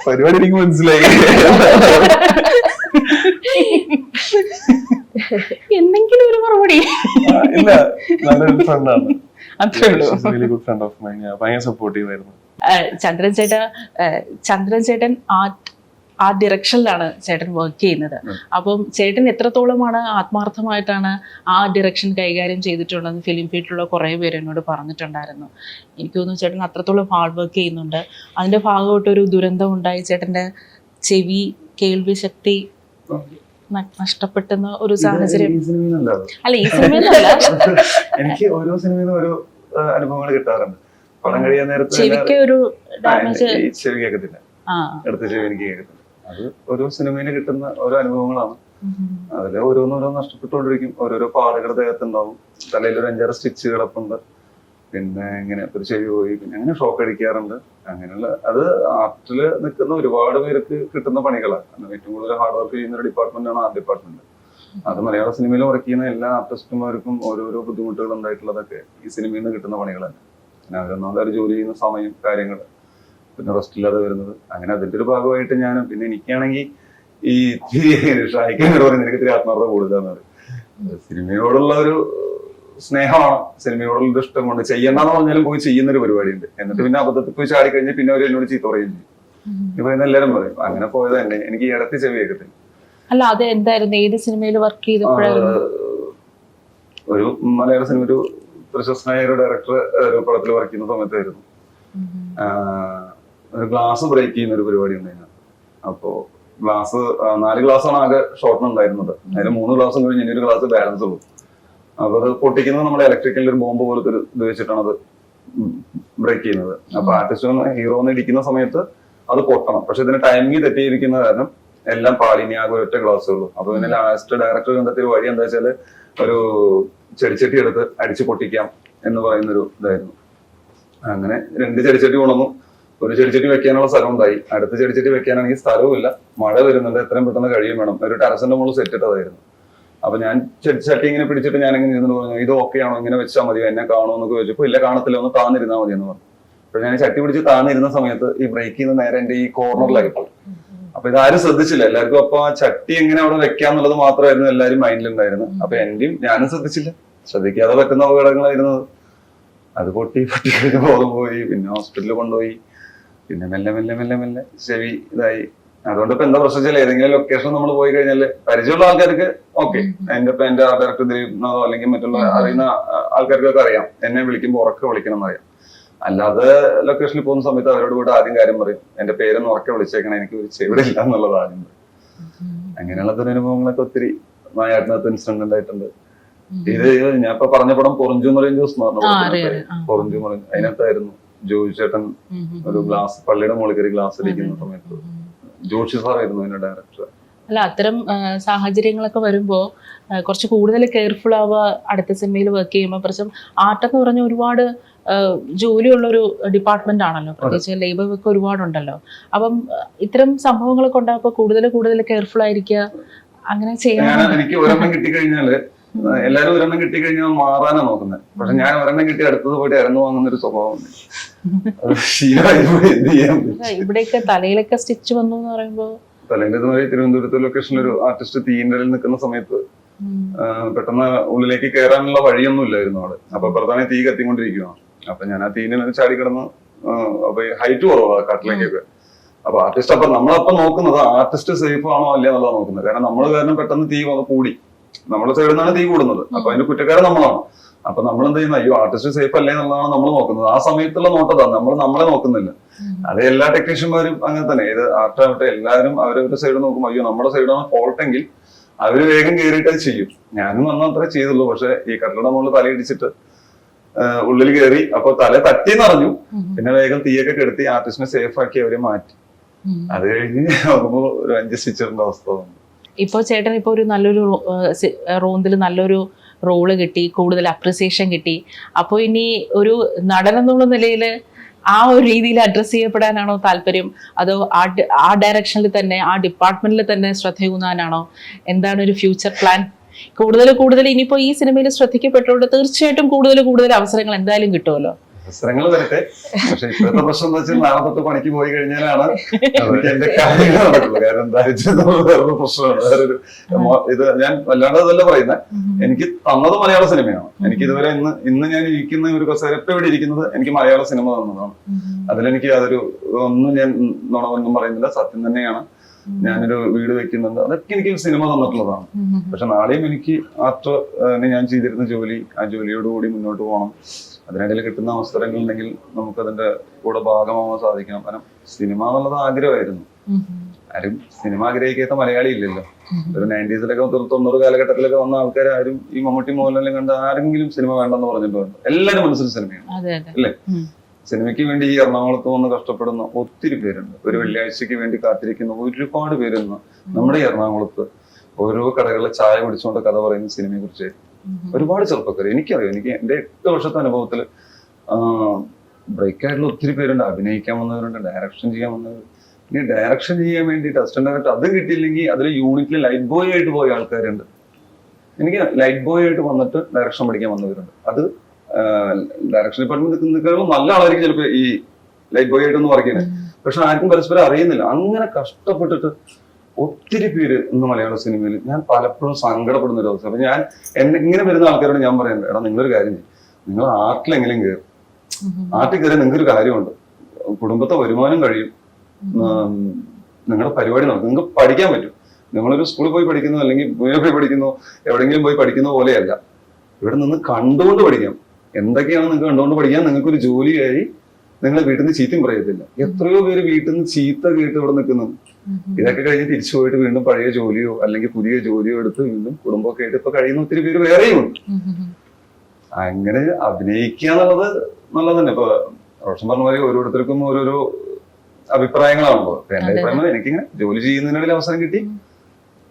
പരിപാടി എനിക്ക് മനസ്സിലായി. എന്തെങ്കിലും ഒരു മറുപടി ഇല്ല. നല്ലൊരു ഫ്രണ്ടാണ്, അത്രേ ഉള്ളൂ. Good friend of mine. ഭയങ്കര സപ്പോർട്ടീവ് ആയിരുന്നു ചന്ദ്രൻ ചേട്ടൻ. ആ ഡിറക്ഷനിലാണ് ചേട്ടൻ വർക്ക് ചെയ്യുന്നത്. അപ്പം ചേട്ടൻ എത്രത്തോളമാണ് ആത്മാർത്ഥമായിട്ടാണ് ആ ഡിറക്ഷൻ കൈകാര്യം ചെയ്തിട്ടുള്ളതെന്ന് ഫിലിം ഫീൽഡിലുള്ള കുറേ പേര് എന്നോട് പറഞ്ഞിട്ടുണ്ടായിരുന്നു. എനിക്ക് തോന്നുന്നു ചേട്ടൻ അത്രത്തോളം ഹാർഡ് വർക്ക് ചെയ്യുന്നുണ്ട്. അതിന്റെ ഭാഗമായിട്ടൊരു ദുരന്തം ഉണ്ടായി, ചേട്ടന്റെ ചെവി കേൾവി ശക്തി നഷ്ടപ്പെട്ടെന്ന ഒരു സാഹചര്യം. അല്ല, ഈ സിനിമയിലല്ല, എനിക്ക് ഓരോ സിനിമയിലും ഓരോ അനുഭവങ്ങൾ കിട്ടാറുണ്ട്. പടം കഴിയാൻ നേരത്തെ ചെവിക്ക് ഒരു ഡാമേജ്, ചെവി കേൾക്കത്തില്ല, അടുത്ത ചെവി എനിക്ക് കേൾക്കത്തില്ല. അത് ഓരോ സിനിമയിൽ കിട്ടുന്ന ഓരോ അനുഭവങ്ങളാണ്. അതിൽ ഓരോന്നോരോ നഷ്ടപ്പെട്ടുകൊണ്ടിരിക്കും. ഓരോരോ പാടുകൾ ദേഹത്തുണ്ടാവും, തലയിൽ ഒരു 5-6 സ്റ്റിച്ച് കിടപ്പുണ്ട്, പിന്നെ ഇങ്ങനെ ഒരു ചെവി പോയി, പിന്നെ അങ്ങനെ ഷോക്ക് അടിക്കാറുണ്ട്. അങ്ങനെയുള്ള അത് ആർട്ടില് നിൽക്കുന്ന ഒരുപാട് പേർക്ക് കിട്ടുന്ന പണികളാണ്. ഏറ്റവും കൂടുതൽ ഹാർഡ് വർക്ക് ചെയ്യുന്ന ഒരു ഡിപ്പാർട്ട്മെന്റാണ് ആർട്ട് ഡിപ്പാർട്ട്മെന്റ്. അത് മലയാള സിനിമയിൽ വർക്ക് ചെയ്യുന്ന എല്ലാ ആർട്ടിസ്റ്റുമാർക്കും ഓരോരോ ബുദ്ധിമുട്ടുകൾ ഉണ്ടായിട്ടുള്ളതൊക്കെ ഈ സിനിമയിൽ നിന്ന് കിട്ടുന്ന പണികളാണ്. പിന്നെ അവരൊന്നാമത് അവർ ജോലി ചെയ്യുന്ന സമയം, കാര്യങ്ങൾ, പിന്നെ റെസ്റ്റ് ഇല്ലാതെ വരുന്നത്, അങ്ങനെ അതിന്റെ ഒരു ഭാഗമായിട്ട് ഞാനും. പിന്നെ എനിക്കാണെങ്കിൽ ഈ ഷായിക്കോട് പറയുന്നത് എനിക്ക് ഇത്തിരി ആത്മാർത്ഥത കൂടുതലാന്ന് പറയും. സിനിമയോടുള്ള ഒരു സ്നേഹമാണ്, സിനിമയോടുള്ള ഇഷ്ടം കൊണ്ട് ചെയ്യണ്ടെന്ന് പറഞ്ഞാലും പോയി ചെയ്യുന്നൊരു പരിപാടിയുണ്ട്. എന്നിട്ട് പിന്നെ അബദ്ധത്തിൽ പോയി ചാടി കഴിഞ്ഞാൽ പിന്നെ അവർ എന്നോട് ചീത്ത പറയുകയും ചെയ്യും. ഈ പറയുന്ന എല്ലാവരും പറയും. അങ്ങനെ പോയത് തന്നെ. എനിക്ക് ഇടത്തി ചെവി കേൾക്കത്തില്ല. അല്ല, അത് എന്തായിരുന്നു? ഏത് സിനിമയിൽ വർക്ക് ചെയ്തപ്പോഴായിരുന്നു? ഒരു മലയാള സിനിമ ഒരു പ്രശസ്തനായ ഒരു ഡയറക്ടർ ഒരു പടത്തിൽ വർക്ക് ചെയ്യുന്ന സമയത്തായിരുന്നു. ഒരു ഗ്ലാസ് ബ്രേക്ക് ചെയ്യുന്ന ഒരു പരിപാടി ഉണ്ടായിരുന്നു. അപ്പോ ഗ്ലാസ് 4 ഗ്ലാസ്സാണ് ആകെ ഷോർട്ട് ഉണ്ടായിരുന്നത്. അതിൽ 3 ഗ്ലാസും കഴിഞ്ഞ് ഇനി ഒരു ഗ്ലാസ് ബാലൻസ് ഉള്ളൂ. അപ്പൊ അത് പൊട്ടിക്കുന്നത് നമ്മുടെ ഇലക്ട്രിക്കൽ ഒരു ബോംബ് പോലത്തെ ഒരു ഇത് വെച്ചിട്ടാണ് അത് ബ്രേക്ക് ചെയ്യുന്നത്. അപ്പൊ ആർട്ടിസ്റ്റ് ഹീറോ ഒന്ന് ഇടിക്കുന്ന സമയത്ത് അത് പൊട്ടണം. പക്ഷെ ഇതിന് ടൈമിങ് തെറ്റിയിരിക്കുന്ന കാരണം എല്ലാം പാളിനി ആകെ ഒറ്റ ഗ്ലാസ് ഉള്ളൂ. അപ്പൊ പിന്നെ ലാസ്റ്റ് ഡയറക്ടർ കണ്ടെത്തിയ വഴി എന്താ വെച്ചാല് ഒരു ചെടിച്ചട്ടി എടുത്ത് അടിച്ച് പൊട്ടിക്കാം എന്ന് പറയുന്നൊരു ഇതായിരുന്നു. അങ്ങനെ 2 ചെടിച്ചട്ടി കൊണ്ടുവന്നു. ഒരു ചെടിച്ചട്ടി വെക്കാനുള്ള സ്ഥലം ഉണ്ടായി. അടുത്ത ചെടിച്ചട്ടി വെക്കാനാണെങ്കിൽ സ്ഥലവും ഇല്ല. മഴ വരുന്നുണ്ട്, എത്രയും പെട്ടെന്ന് കഴിയും വേണം. ഒരു ടെറസിന്റെ മുകളിൽ സെറ്റ് ഇട്ടതായിരുന്നു. അപ്പൊ ഞാൻ ചെടിച്ചട്ടി ഇങ്ങനെ പിടിച്ചിട്ട് ഞാൻ ഇങ്ങനെ ഇരുന്ന് പറഞ്ഞു, ഇത് ഓക്കെ ആണോ, ഇങ്ങനെ വെച്ചാൽ മതിയോ, എന്നെ കാണുമോ എന്നൊക്കെ ചോദിച്ചപ്പോൾ ഇല്ല കാണത്തില്ല, ഒന്ന് താന്നിരുന്നാൽ മതി എന്ന് പറഞ്ഞു. അപ്പൊ ഞാൻ ചട്ടി പിടിച്ച് താന്നിരുന്ന സമയത്ത് ഈ ബ്രേക്ക് ചെയ്യുന്ന നേരെ എന്റെ ഈ കോർണറിലായി പോയി. അപ്പൊ ഇതാരും ശ്രദ്ധിച്ചില്ല. എല്ലാവർക്കും അപ്പൊ ആ ചട്ടി എങ്ങനെ അവിടെ വെക്കാന്നുള്ളത് മാത്രമായിരുന്നു എല്ലാവരും മൈൻഡിലുണ്ടായിരുന്നത്. അപ്പൊ എന്റെയും ഞാനും ശ്രദ്ധിക്കാതെ പറ്റുന്ന അപകടങ്ങളായിരുന്നത്. അത് പൊട്ടി കഴിഞ്ഞ് ബോധം പോയി. പിന്നെ ഹോസ്പിറ്റലിൽ കൊണ്ടുപോയി. പിന്നെ മെല്ലെ മെല്ലെ മെല്ലെ മെല്ലെ ചെവി ഇതായി. അതുകൊണ്ട് ഇപ്പൊ എന്താ പ്രശ്നം വെച്ചാൽ ഏതെങ്കിലും ലൊക്കേഷൻ നമ്മൾ പോയി കഴിഞ്ഞാൽ പരിചയമുള്ള ആൾക്കാർക്ക് ഓക്കെ, എന്റെ ഡയറക്ടർ ദിലീപിനോ അല്ലെങ്കിൽ മറ്റുള്ള അറിയുന്ന ആൾക്കാർക്കൊക്കെ അറിയാം, എന്നെ വിളിക്കുമ്പോൾ ഉറക്കെ വിളിക്കണം എന്നറിയാം. അല്ലാതെ ലൊക്കേഷനിൽ പോകുന്ന സമയത്ത് അവരോട് കൂടെ ആദ്യം കാര്യം പറയും, എന്റെ പേരൊന്ന് ഉറക്കെ വിളിച്ചേക്കണം, എനിക്ക് ഇവിടെ ഇല്ല എന്നുള്ളത് ആദ്യം പറയും. അങ്ങനെയുള്ള ദുരനുഭവങ്ങളൊക്കെ ഒത്തിരി നായാട്ടിനകത്ത് ഇൻസിഡന്റ് ഉണ്ടായിട്ടുണ്ട്. ഇത് ഞാൻ ഇപ്പൊ പറഞ്ഞ പടം പൊറിഞ്ചു മറിയും ജ്യൂസ് എന്ന് പറഞ്ഞ പൊറിഞ്ചു മറിയും, അതിനകത്തായിരുന്നു ജോജി ചേട്ടൻ ഒരു ഗ്ലാസ് പള്ളിയുടെ മുകളിൽ കയറി ഗ്ലാസ് അടിക്കുന്ന സമയത്ത് ജോഷി സാറായിരുന്നു അതിന്റെ ഡയറക്ടർ. അല്ല, അത്തരം സാഹചര്യങ്ങളൊക്കെ വരുമ്പോൾ കുറച്ച് കൂടുതൽ കെയർഫുൾ ആവുക അടുത്ത സിനിമയിൽ വർക്ക് ചെയ്യുമ്പോൾ. പ്രശ്നം ആർട്ട് എന്ന് പറഞ്ഞ ഒരുപാട് ജോലിയുള്ളൊരു ഡിപ്പാർട്ട്മെന്റ് ആണല്ലോ, പ്രത്യേകിച്ച് ലേബർ വർക്ക് ഒരുപാടുണ്ടല്ലോ. അപ്പം ഇത്തരം സംഭവങ്ങളൊക്കെ ഉണ്ടാകുമ്പോൾ കൂടുതൽ കെയർഫുൾ ആയിരിക്കുക, അങ്ങനെ ചെയ്യാൻ. എനിക്ക് ഒരെണ്ണം കിട്ടിക്കഴിഞ്ഞാല് എല്ലാരും ഒരെണ്ണം കിട്ടിക്കഴിഞ്ഞാൽ മാറാനാ നോക്കുന്നത്. പക്ഷെ ഞാൻ ഒരെണ്ണം കിട്ടി അടുത്തത് പോയിട്ട് ഇറന്നു വാങ്ങുന്ന ഒരു സ്വഭാവമുണ്ട്. ഇവിടെയൊക്കെ തലയിലൊക്കെ സ്റ്റിച്ച് വന്നു എന്ന് പറയുമ്പോ, തലേന്റെ തിരുവനന്തപുരത്ത് ലൊക്കേഷനിൽ ഒരു ആർട്ടിസ്റ്റ് തീയിൻ്റെ നിൽക്കുന്ന സമയത്ത് പെട്ടെന്ന് ഉള്ളിലേക്ക് കയറാനുള്ള വഴിയൊന്നും ഇല്ലായിരുന്നു അവിടെ. അപ്പൊ പ്രധാന തീ കത്തിക്കൊണ്ടിരിക്കുകയാണ്. അപ്പൊ ഞാൻ ആ തീനെ ചാടി കിടന്ന്, അപ്പൊ ഹൈറ്റ് കുറവാണ് കട്ടിലേക്കൊക്കെ. അപ്പൊ ആർട്ടിസ്റ്റ് അപ്പൊ നമ്മളപ്പം നോക്കുന്നത് ആർട്ടിസ്റ്റ് സേഫ് ആണോ അല്ല എന്നുള്ളതാണ് നോക്കുന്നത്. കാരണം നമ്മൾ കാരണം പെട്ടെന്ന് തീ കൂടി, നമ്മുടെ സൈഡിൽ നിന്നാണ് തീ കൂടുന്നത്. അപ്പൊ അതിന്റെ കുറ്റക്കാരൻ നമ്മളാണ്. അപ്പൊ നമ്മൾ എന്ത് ചെയ്യുന്നത്, അയ്യോ ആർട്ടിസ്റ്റ് സേഫ് അല്ലേ എന്നുള്ളതാണ് നമ്മൾ നോക്കുന്നത്. ആ സമയത്തുള്ള നോട്ടതാണ്, നമ്മളെ നോക്കുന്നില്ല. അത് എല്ലാ ടെക്നീഷ്യന്മാരും അങ്ങനെ തന്നെ. ഇത് ആർട്ടാവട്ടെ എല്ലാവരും അവരവരുടെ സൈഡ് നോക്കും. അയ്യോ നമ്മുടെ സൈഡാണ് ഫോൾട്ടെങ്കിൽ അവര് വേഗം കയറിയിട്ട് അത് ചെയ്യും. ഞാനും അന്ന് അത്രേ ചെയ്തുള്ളൂ. പക്ഷെ ഈ കട്ടട മുകളിൽ തലയിടിച്ചിട്ട് ഉള്ളിൽ കയറി, അപ്പൊ തല തട്ടിന്നറിഞ്ഞു. പിന്നെ വേഗം തീയൊക്കെ കെടുത്തി ആർട്ടിസ്റ്റിനെ സേഫ് ആക്കി അവരെ മാറ്റി. അത് കഴിഞ്ഞ് നോക്കുമ്പോ ഒരു 5 സ്റ്റിച്ചറിന്റെ അവസ്ഥ വന്നു. ഇപ്പൊ ചേട്ടൻ ഇപ്പൊ ഒരു നല്ലൊരു റോന്തിൽ നല്ലൊരു റോള് കിട്ടി, കൂടുതൽ അപ്രിസിയേഷൻ കിട്ടി. അപ്പോൾ ഇനി ഒരു നടൻ എന്നുള്ള നിലയിൽ ആ ഒരു രീതിയിൽ അഡ്രസ് ചെയ്യപ്പെടാനാണോ താല്പര്യം, അതോ ആ ഡയറക്ഷനിൽ തന്നെ ആ ഡിപ്പാർട്ട്മെന്റിൽ തന്നെ ശ്രദ്ധയൂന്നാനാണോ? എന്താണ് ഒരു ഫ്യൂച്ചർ പ്ലാൻ? കൂടുതൽ ഇനിയിപ്പോ ഈ സിനിമയിൽ ശ്രദ്ധിക്കപ്പെട്ടോണ്ട് തീർച്ചയായിട്ടും കൂടുതൽ അവസരങ്ങൾ എന്തായാലും കിട്ടുമല്ലോ. അവസരങ്ങൾ വരട്ടെ. പക്ഷെ ഇപ്പോഴത്തെ പ്രശ്നം എന്താ വെച്ചാൽ നാളെ തൊട്ട് പണിക്ക് പോയി കഴിഞ്ഞാലാണ് എന്റെ കാര്യങ്ങൾ നടക്കുള്ളൂ. കാരണം വേറൊരു പ്രശ്നമാണ്. വേറൊരു ഇത് ഞാൻ വല്ലാണ്ട് അതല്ല പറയുന്നത്. എനിക്ക് തന്നത് മലയാള സിനിമയാണ്. എനിക്ക് ഇതുവരെ ഇന്ന് ഞാൻ ഇരിക്കുന്ന ഒരു കസേരപ്പ് ഇവിടെ ഇരിക്കുന്നത് എനിക്ക് മലയാള സിനിമ തന്നതാണ്. അതിലെനിക്ക് യാതൊരു ഞാൻ നുണവൊന്നും പറയുന്നില്ല, സത്യം തന്നെയാണ്. ഞാനൊരു വീട് വെക്കുന്നുണ്ട്, അതൊക്കെ എനിക്ക് സിനിമ തന്നിട്ടുള്ളതാണ്. പക്ഷെ നാളെയും എനിക്ക് ആർട്ട് ഞാൻ ചെയ്തിരുന്ന ജോലി, ആ ജോലിയോടുകൂടി മുന്നോട്ട് പോകണം. അതിനിടയിൽ കിട്ടുന്ന അവസരങ്ങൾ ഉണ്ടെങ്കിൽ നമുക്കതിന്റെ കൂടെ ഭാഗമാവാൻ സാധിക്കണം. കാരണം സിനിമ എന്നുള്ളത് ആഗ്രഹമായിരുന്നു. ആരും സിനിമ ആഗ്രഹിക്കാത്ത മലയാളി ഇല്ലല്ലോ. ഒരു 90s-ലൊക്കെ 90 കാലഘട്ടത്തിലൊക്കെ വന്ന ആൾക്കാർ ആരും ഈ മമ്മൂട്ടി മോഹൻലാലും കണ്ട ആരെങ്കിലും സിനിമ വേണ്ടെന്ന് പറഞ്ഞിട്ടുണ്ട്. എല്ലാവരും മനസ്സിൽ സിനിമയാണ് അല്ലേ? സിനിമയ്ക്ക് വേണ്ടി ഈ എറണാകുളത്ത് വന്ന് കഷ്ടപ്പെടുന്ന ഒത്തിരി പേരുണ്ട്. ഒരു വെള്ളിയാഴ്ചക്ക് വേണ്ടി കാത്തിരിക്കുന്ന ഒരുപാട് പേരുണ്ട് നമ്മുടെ ഈ എറണാകുളത്ത്. ഓരോ കടകളിലെ ചായ കുടിച്ചുകൊണ്ട് കഥ പറയുന്ന സിനിമയെ കുറിച്ച് ഒരുപാട് ചെറുപ്പക്കാർ എനിക്കറിയാം. എനിക്ക് എന്റെ 8 വർഷത്തെ അനുഭവത്തിൽ ബ്രേക്ക് ആയിട്ടുള്ള ഒത്തിരി പേരുണ്ട്. അഭിനയിക്കാൻ വന്നവരുണ്ട്, ഡയറക്ഷൻ ചെയ്യാൻ വന്നവർ. ഇനി ഡയറക്ഷൻ ചെയ്യാൻ വേണ്ടിയിട്ട് അസിസ്റ്റന്റ് ഡയറക്ടർ അതും കിട്ടിയില്ലെങ്കിൽ അതിൽ യൂണിറ്റിൽ ലൈറ്റ് ബോയ് ആയിട്ട് പോയ ആൾക്കാരുണ്ട്. എനിക്ക് ലൈറ്റ് ബോയ് ആയിട്ട് വന്നിട്ട് ഡയറക്ഷൻ പഠിക്കാൻ വന്നവരുണ്ട്. അത് ഡയറക്ഷൻ ഡിപ്പാർട്ട്മെന്റ് നിൽക്കുന്ന നല്ല ആളായിരിക്കും ചിലപ്പോൾ ഈ ലൈറ്റ് ബോയ് ആയിട്ടൊന്നും വർക്ക് ചെയ്യുന്നത്. പക്ഷെ ആർക്കും പരസ്പരം അറിയുന്നില്ല. അങ്ങനെ കഷ്ടപ്പെട്ടിട്ട് ഒത്തിരി പേര് ഇന്ന് മലയാള സിനിമയിൽ ഞാൻ പലപ്പോഴും സങ്കടപ്പെടുന്ന ഒരു അവസ്ഥ. അപ്പൊ ഞാൻ ഇങ്ങനെ വരുന്ന ആൾക്കാരോട് ഞാൻ പറയുന്നത്, എടാ നിങ്ങളൊരു കാര്യം ചെയ്യും, നിങ്ങൾ ആർട്ടിലെങ്കിലും കയറും. ആർട്ടിൽ കയറി നിങ്ങൾക്കൊരു കാര്യമുണ്ട്, കുടുംബത്തെ വരുമാനം കഴിയും, നിങ്ങളുടെ പരിപാടി നടക്കും, നിങ്ങൾക്ക് പഠിക്കാൻ പറ്റും. നിങ്ങളൊരു സ്കൂളിൽ പോയി പഠിക്കുന്നു അല്ലെങ്കിൽ പോയി പഠിക്കുന്നു എവിടെയെങ്കിലും പോയി പഠിക്കുന്ന പോലെയല്ല. ഇവിടെ നിന്ന് കണ്ടുകൊണ്ട് പഠിക്കാം. എന്തൊക്കെയാണ് നിങ്ങൾക്ക് കണ്ടുകൊണ്ട് പഠിക്കാം. നിങ്ങൾക്ക് ഒരു ജോലിയായി നിങ്ങൾ വീട്ടിൽ നിന്ന് ചീത്തയും പറയത്തില്ല. എത്രയോ പേര് വീട്ടിൽ നിന്ന് ചീത്ത കേട്ട് ഇവിടെ നിൽക്കുന്നു. ഇതൊക്കെ കഴിഞ്ഞ് തിരിച്ചു പോയിട്ട് വീണ്ടും പഴയ ജോലിയോ അല്ലെങ്കിൽ പുതിയ ജോലിയോ എടുത്ത് വീണ്ടും കുടുംബമൊക്കെ ആയിട്ട് ഇപ്പൊ കഴിയുന്ന ഒത്തിരി പേര് വേറെയും ഉണ്ട്. അങ്ങനെ അഭിനയിക്കുക എന്നുള്ളത് നല്ലത് തന്നെ. ഇപ്പൊ റോഷൻ പറഞ്ഞ പോലെ ഓരോരുത്തർക്കും ഓരോരോ അഭിപ്രായങ്ങളാണല്ലോ. എന്റെ അഭിപ്രായം എനിക്കിങ്ങനെ ജോലി ചെയ്യുന്നതിനിടയിൽ അവസരം കിട്ടി,